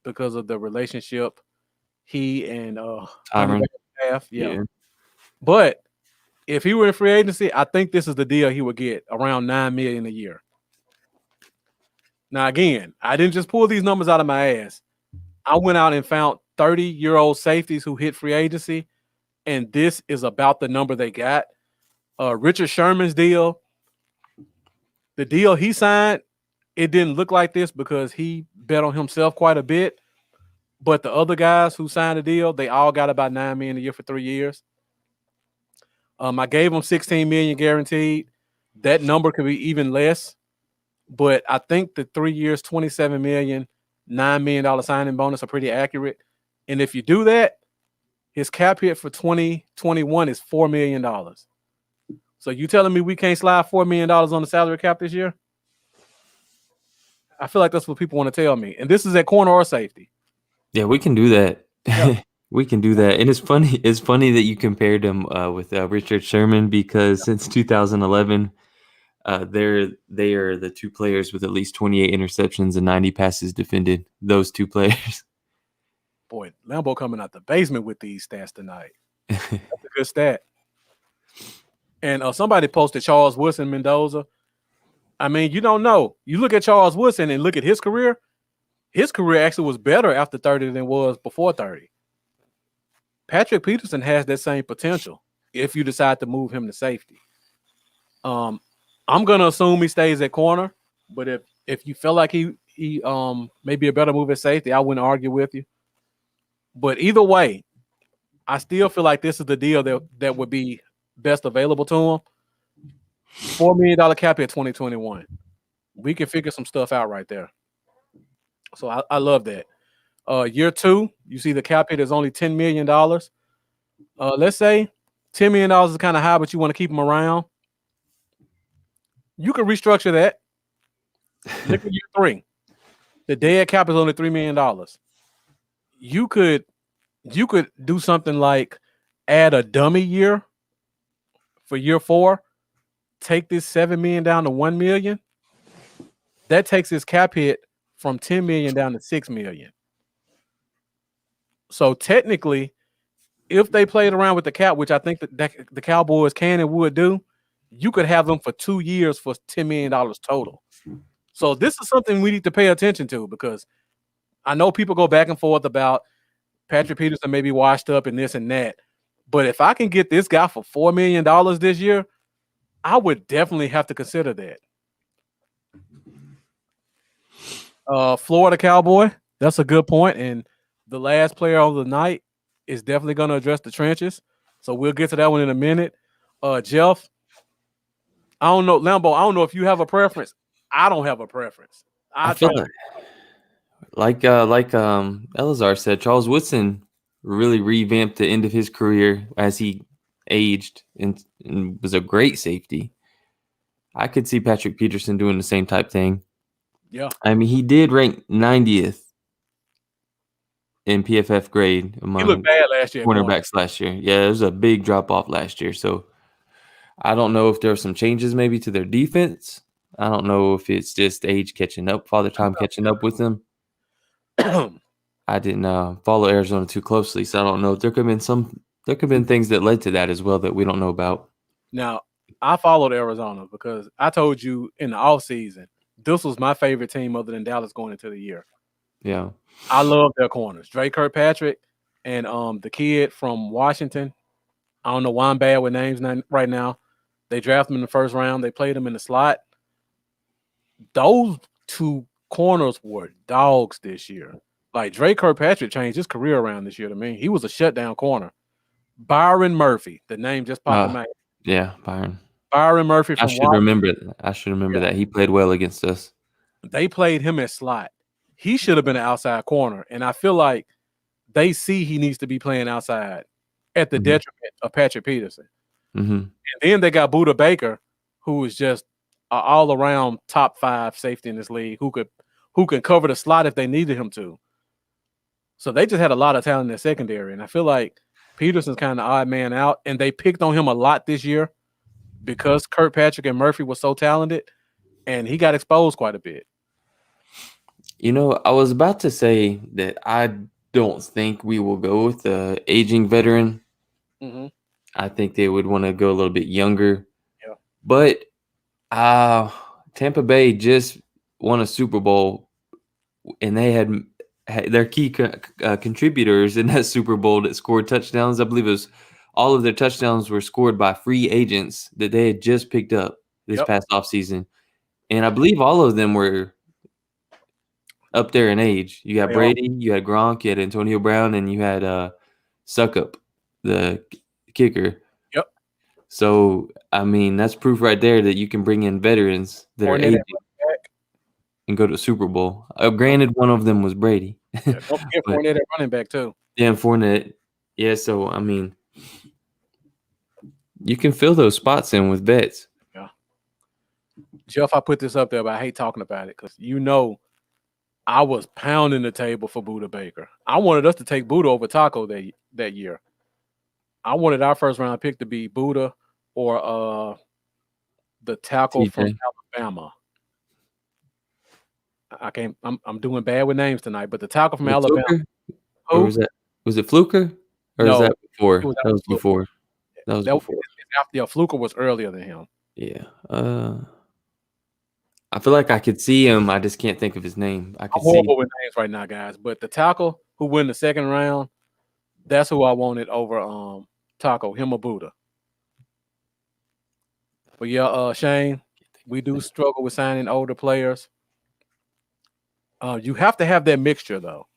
because of the relationship he and Tyron have. Yeah. But if he were in free agency, I think this is the deal he would get, around $9 million a year. Now, again, I didn't just pull these numbers out of my ass. I went out and found 30-year-old safeties who hit free agency, and this is about the number they got. Richard Sherman's deal, the deal he signed, it didn't look like this because he bet on himself quite a bit. But the other guys who signed the deal, they all got about $9 million a year for 3 years. I gave them $16 million guaranteed. That number could be even less, but I think the 3 years, $27 million, $9 million signing bonus are pretty accurate. And if you do that, his cap hit for 2021 is $4 million. So you telling me we can't slide $4 million on the salary cap this year? I feel like that's what people want to tell me. And this is at corner or safety. Yeah, we can do that. Yeah. We can do that. And it's funny. It's funny that you compared him with Richard Sherman, because since 2011, they are the two players with at least 28 interceptions and 90 passes defended. Those two players. Boy, Lambo coming out the basement with these stats tonight. That's a good stat. And somebody posted Charles Woodson Mendoza. I mean, you don't know. You look at Charles Woodson and look at his career. His career actually was better after 30 than it was before 30. Patrick Peterson has that same potential if you decide to move him to safety. I'm gonna assume he stays at corner, but if you feel like he may be a better move at safety, I wouldn't argue with you. But either way, I still feel like this is the deal that would be best available to him. $4 million cap hit 2021. We can figure some stuff out right there. So I love that. Year two, you see the cap hit is only $10 million. Let's say $10 million is kind of high, but you want to keep him around. You can restructure that. Look at year three. The dead cap is only $3 million. You could do something like add a dummy year for year four. Take this $7 million down to $1 million. That takes his cap hit from $10 million down to $6 million. So technically, if they played around with the cap, which I think that the Cowboys can and would do, you could have them for 2 years for $10 million total. So this is something we need to pay attention to because I know people go back and forth about Patrick Peterson may be washed up and this and that. But if I can get this guy for $4 million this year, I would definitely have to consider that. Florida Cowboy, that's a good point. And the last player of the night is definitely going to address the trenches. So we'll get to that one in a minute. Jeff, I don't know, Lambo, I don't know if you have a preference. I don't have a preference. I feel like Elazar said, Charles Woodson really revamped the end of his career as he aged and was a great safety. I could see Patrick Peterson doing the same type thing. Yeah. I mean, he did rank 90th in PFF grade He among looked bad last year. cornerbacks last year. Yeah, it was a big drop off last year. So I don't know if there are some changes maybe to their defense. I don't know if it's just age catching up, father time catching up with them. I didn't follow Arizona too closely, so I don't know. There could have been things that led to that as well that we don't know about. Now, I followed Arizona because I told you in the offseason, this was my favorite team other than Dallas going into the year. Yeah. I love their corners. Drake Kirkpatrick and the kid from Washington. I don't know why I'm bad with names right now. They drafted him in the first round. They played him in the slot. Those two corners were dogs this year. Like Drake Kirkpatrick changed his career around this year to me. He was a shutdown corner. Byron Murphy, the name just popped in my head. Yeah, Byron Murphy from I should remember that. He played well against us. They played him at slot. He should have been an outside corner. And I feel like they see he needs to be playing outside at the detriment of Patrick Peterson. And then they got Buda Baker, who is just an all-around top 5 safety in this league who can cover the slot if they needed him to. So they just had a lot of talent in their secondary. And I feel like Peterson's kind of odd man out. And they picked on him a lot this year because Kirkpatrick and Murphy were so talented. And he got exposed quite a bit. You know, I was about to say that I don't think we will go with the aging veteran. I think they would want to go a little bit younger. Yeah. But Tampa Bay just won a Super Bowl, and they had their key contributors in that Super Bowl that scored touchdowns. I believe it was all of their touchdowns were scored by free agents that they had just picked up this past offseason. And I believe all of them were up there in age. You got Brady, you had Gronk, you had Antonio Brown, and you had Suckup, the kicker. Yep. So, I mean, that's proof right there that you can bring in veterans that are aging and go to the Super Bowl. Granted, one of them was Brady. Yeah, don't forget Fournette at running back, too. Yeah, Fournette. Yeah, so, I mean, you can fill those spots in with vets. Yeah. Jeff, I put this up there, but I hate talking about it because I was pounding the table for Buda Baker. I wanted us to take Buda over Taco that year. I wanted our first round pick to be Buda or the tackle from Alabama. I'm doing bad with names tonight, but the tackle from Alabama. Who was that? Was it Fluker? Or was that before? That was before. Yeah, Fluker was earlier than him. Yeah. I feel like I could see him. I just can't think of his name. I'm horrible with names right now, guys. But the tackle who won the second round, that's who I wanted over Taco, him or Buda. But yeah, Shane, we do struggle with signing older players. You have to have that mixture, though.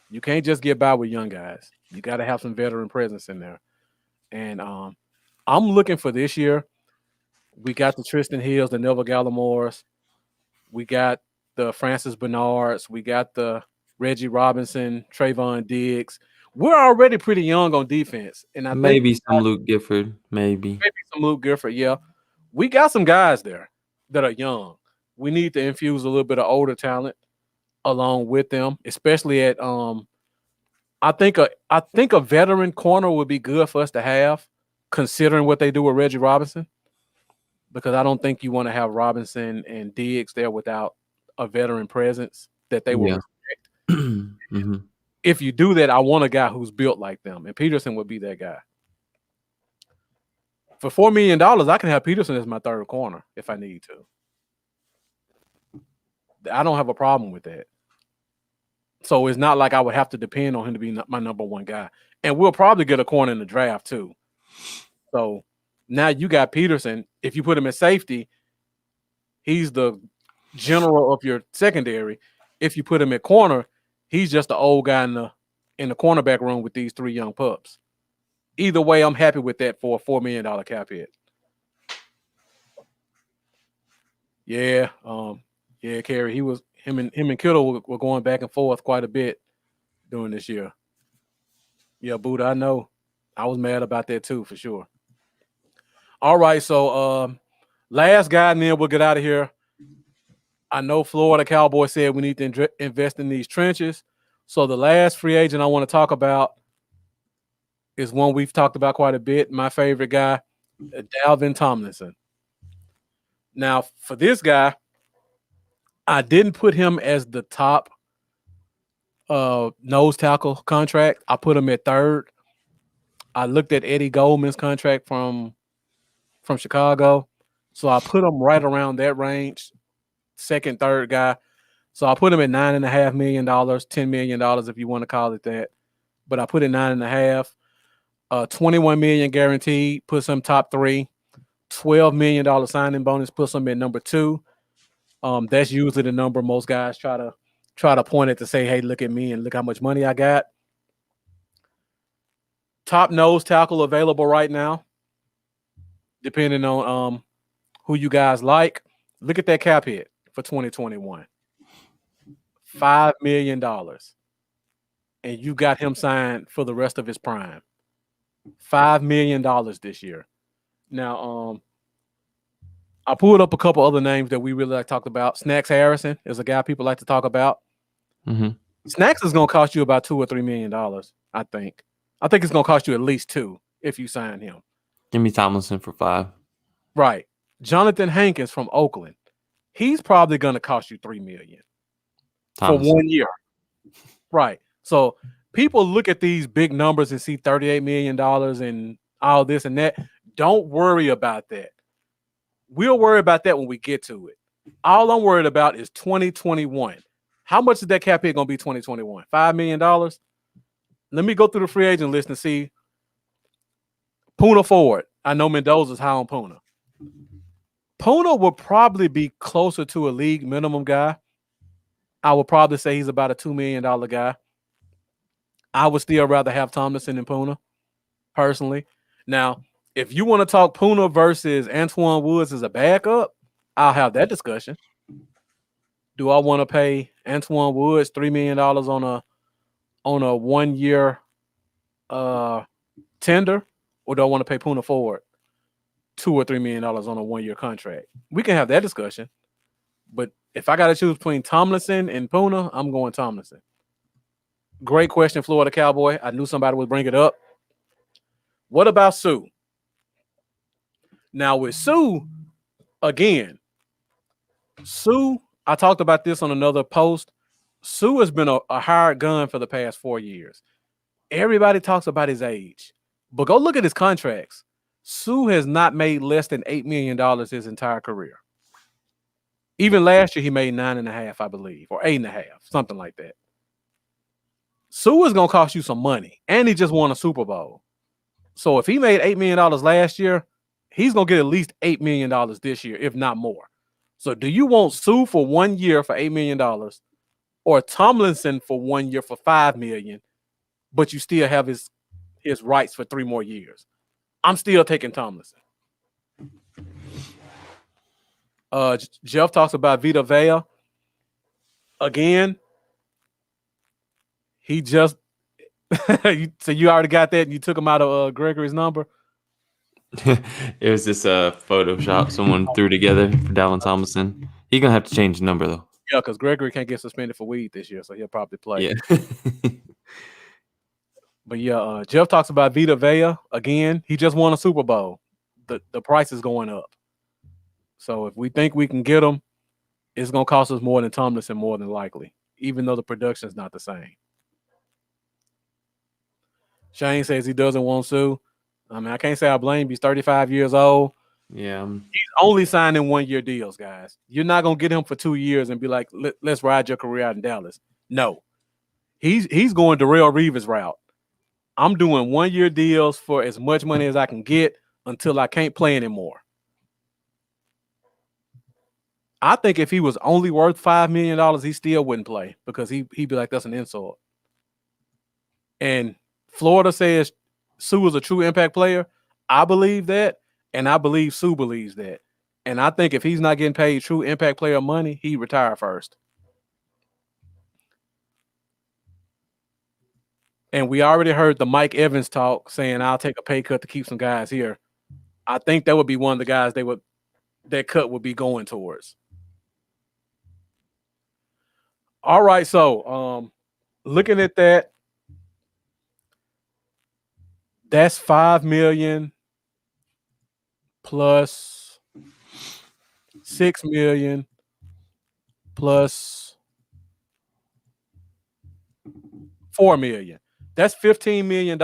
You can't just get by with young guys. You got to have some veteran presence in there. And I'm looking for this year. We got the Tristan Hills, the Neville Gallimores. We got the Francis Bernards. We got the Reggie Robinson, Trayvon Diggs. We're already pretty young on defense. And I think some Luke Gifford, maybe some Luke Gifford, yeah. We got some guys there that are young. We need to infuse a little bit of older talent along with them, especially at I think a veteran corner would be good for us to have, considering what they do with Reggie Robinson. Because I don't think you want to have Robinson and Diggs there without a veteran presence that they will respect. if you do that, I want a guy who's built like them, and Peterson would be that guy. For $4 million, I can have Peterson as my third corner if I need to. I don't have a problem with that. So it's not like I would have to depend on him to be my number one guy. And we'll probably get a corner in the draft too. So now you got Peterson. If you put him at safety, he's the general of your secondary. If you put him at corner, he's just the old guy in the cornerback room with these three young pups. Either way, I'm happy with that for a $4 million cap hit. Yeah, Kerry. Him and Kittle were going back and forth quite a bit during this year. Yeah, Buddha, I know. I was mad about that too, for sure. All right, so last guy, and then we'll get out of here. I know Florida Cowboys said we need to invest in these trenches. So the last free agent I want to talk about is one we've talked about quite a bit. My favorite guy, Dalvin Tomlinson. Now, for this guy, I didn't put him as the top nose tackle contract. I put him at third. I looked at Eddie Goldman's contract from Chicago. So I put him right around that range, second, third guy. So I put him at $9.5 million, $10 million if you want to call it that. But I put it 9.5. $21 million guaranteed, puts him top three. $12 million signing bonus puts him at number two. That's usually the number most guys try to point at to say, hey, look at me and look how much money I got. Top nose tackle available right now, depending on who you guys like. Look at that cap hit for 2021. $5 million. And you got him signed for the rest of his prime. $5 million this year. Now, I pulled up a couple other names that we really like talked about. Snacks Harrison is a guy people like to talk about. Mm-hmm. Snacks is going to cost you about $2 or $3 million, I think. I think it's going to cost you at least $2 million if you sign him. Give me Tomlinson for $5 million. Right. Jonathan Hankins from Oakland. He's probably going to cost you $3 million for 1 year. Right. So people look at these big numbers and see $38 million and all this and that. Don't worry about that. We'll worry about that when we get to it. All I'm worried about is 2021. How much is that cap hit going to be 2021? $5 million? Let me go through the free agent list and see. Puna Ford. I know Mendoza's high on Puna. Puna will probably be closer to a league minimum guy. I would probably say he's about a $2 million guy. I would still rather have Tomlinson than Puna, personally. Now, if you want to talk Puna versus Antoine Woods as a backup, I'll have that discussion. Do I want to pay Antoine Woods $3 million on a 1 year tender, or do I want to pay Puna Ford $2 or $3 million on a 1 year contract? We can have that discussion. But if I got to choose between Tomlinson and Puna, I'm going Tomlinson. Great question, Florida Cowboy. I knew somebody would bring it up. What about Sue? Now with Sue, again, I talked about this on another post. Sue has been a hired gun for the past 4 years. Everybody talks about his age, but go look at his contracts. Sue has not made less than $8 million his entire career. Even last year, he made 9.5, I believe, or 8.5, something like that. Sue is going to cost you some money, and he just won a Super Bowl. So if he made $8 million last year, he's going to get at least $8 million this year, if not more. So do you want Sue for 1 year for $8 million or Tomlinson for 1 year for $5 million, but you still have his rights for 3 more years? I'm still taking Tomlinson. Jeff talks about Vita Vea. Again, he just so you already got that and you took him out of Gregory's number? It was this Photoshop someone threw together for Dalvin Tomlinson. He's going to have to change the number, though. Yeah, because Gregory can't get suspended for weed this year, so he'll probably play. Yeah. But yeah, Jeff talks about Vita Vea. Again, he just won a Super Bowl. The price is going up. So if we think we can get him, it's going to cost us more than Tomlinson, more than likely, even though the production is not the same. Shane says he doesn't want Sue. I mean, I can't say I blame you. He's 35 years old. Yeah. He's only signing 1-year deals, guys. You're not gonna get him for 2 years and be like, let's ride your career out in Dallas. No, he's going Darrelle Revis route. I'm doing 1-year deals for as much money as I can get until I can't play anymore. I think if he was only worth $5 million, he still wouldn't play because he'd be like, that's an insult. And Florida says Sue is a true impact player. I believe that, and I believe Sue believes that. And I think if he's not getting paid true impact player money, he retire first. And we already heard the Mike Evans talk saying, I'll take a pay cut to keep some guys here. I think that would be one of the guys that cut would be going towards. All right, so looking at that, that's $5 million plus $6 million plus $4 million. That's $15 million.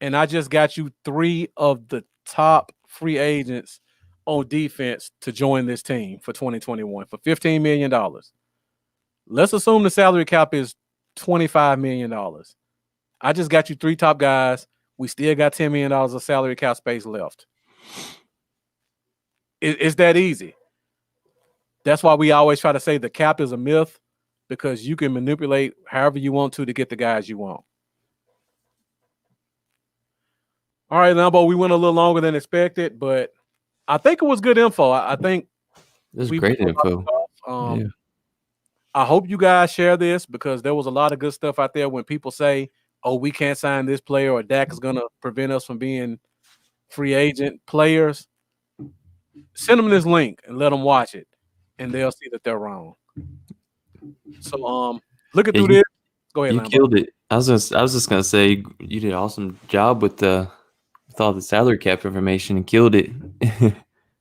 And I just got you 3 of the top free agents on defense to join this team for 2021 for $15 million. Let's assume the salary cap is $25 million. I just got you 3 top guys. We still got $10 million of salary cap space left. It's that easy. That's why we always try to say the cap is a myth, because you can manipulate however you want to get the guys you want. All right, Lambo, we went a little longer than expected, but I think it was good info. I think This is great info. Yeah. I hope you guys share this, because there was a lot of good stuff out there when people say, oh, we can't sign this player, or Dak is going to prevent us from being free agent players. Send them this link and let them watch it, and they'll see that they're wrong. So looking through this, go ahead, You Lambo. killed it. I was just gonna say you did an awesome job with all the salary cap information and killed it.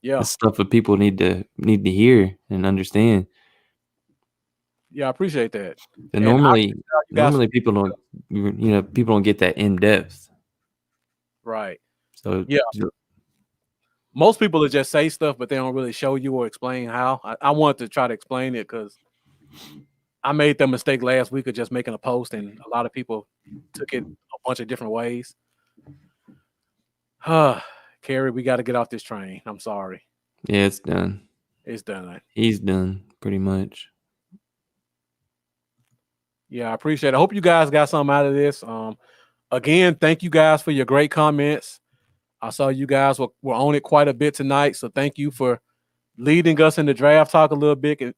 Yeah. It's stuff that people need to hear and understand. Yeah, I appreciate that. And normally people don't get that in depth. Right. So yeah, most people will just say stuff, but they don't really show you or explain how. I wanted to try to explain it because I made that mistake last week of just making a post, and a lot of people took it a bunch of different ways. Kerry, we got to get off this train. I'm sorry. Yeah, it's done. It's done. He's done pretty much. Yeah, I appreciate it. I hope you guys got something out of this. Again, thank you guys for your great comments. I saw you guys were on it quite a bit tonight, so thank you for leading us in the draft talk a little bit, and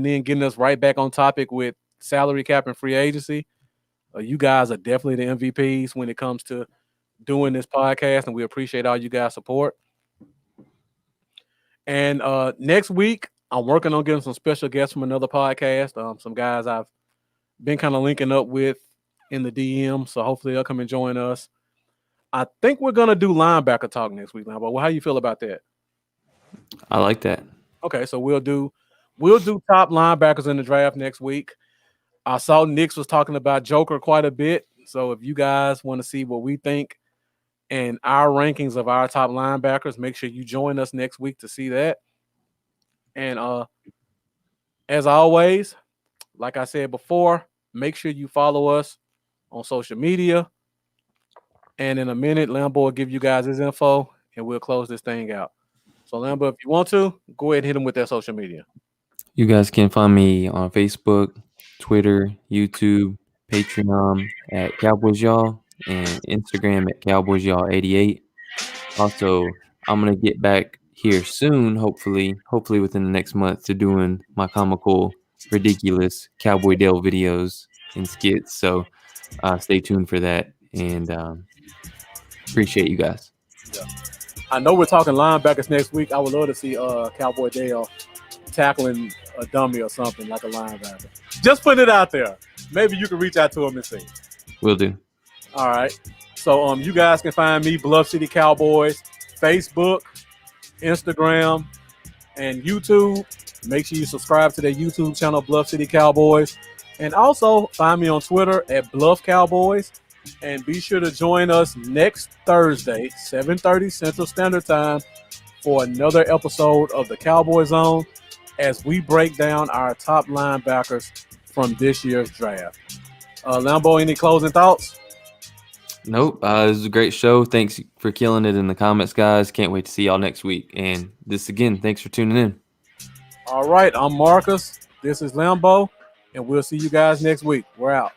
then getting us right back on topic with salary cap and free agency. You guys are definitely the MVPs when it comes to doing this podcast, and we appreciate all you guys' support. And next week, I'm working on getting some special guests from another podcast, some guys I've been kind of linking up with in the DM, so hopefully they'll come and join us. I think we're gonna do linebacker talk next week, Lambo. Well, how you feel about that? I like that. Okay, so we'll do top linebackers in the draft next week. I saw Nix was talking about Joker quite a bit, so if you guys want to see what we think and our rankings of our top linebackers, make sure you join us next week to see that. And as always, like I said before, make sure you follow us on social media. And in a minute, Lambo will give you guys his info, and we'll close this thing out. So, Lambo, if you want to, go ahead and hit him with that social media. You guys can find me on Facebook, Twitter, YouTube, Patreon at Cowboys Y'all, and Instagram at Cowboys Y'all 88. Also, I'm gonna get back here soon, hopefully within the next month, to doing my comical, ridiculous Cowboy Dale videos and skits. So stay tuned for that, and appreciate you guys. Yeah. I know we're talking linebackers next week. I would love to see Cowboy Dale tackling a dummy or something like a linebacker. Just put it out there. Maybe you can reach out to him and see. Will do. All right. So you guys can find me, Bluff City Cowboys, Facebook, Instagram, and YouTube. Make sure you subscribe to their YouTube channel, Bluff City Cowboys. And also find me on Twitter at Bluff Cowboys. And be sure to join us next Thursday, 7:30 Central Standard Time, for another episode of the Cowboy Zone as we break down our top linebackers from this year's draft. Lambo, any closing thoughts? Nope. This was a great show. Thanks for killing it in the comments, guys. Can't wait to see y'all next week. And this again, thanks for tuning in. All right, I'm Marcus. This is Lambo, and we'll see you guys next week. We're out.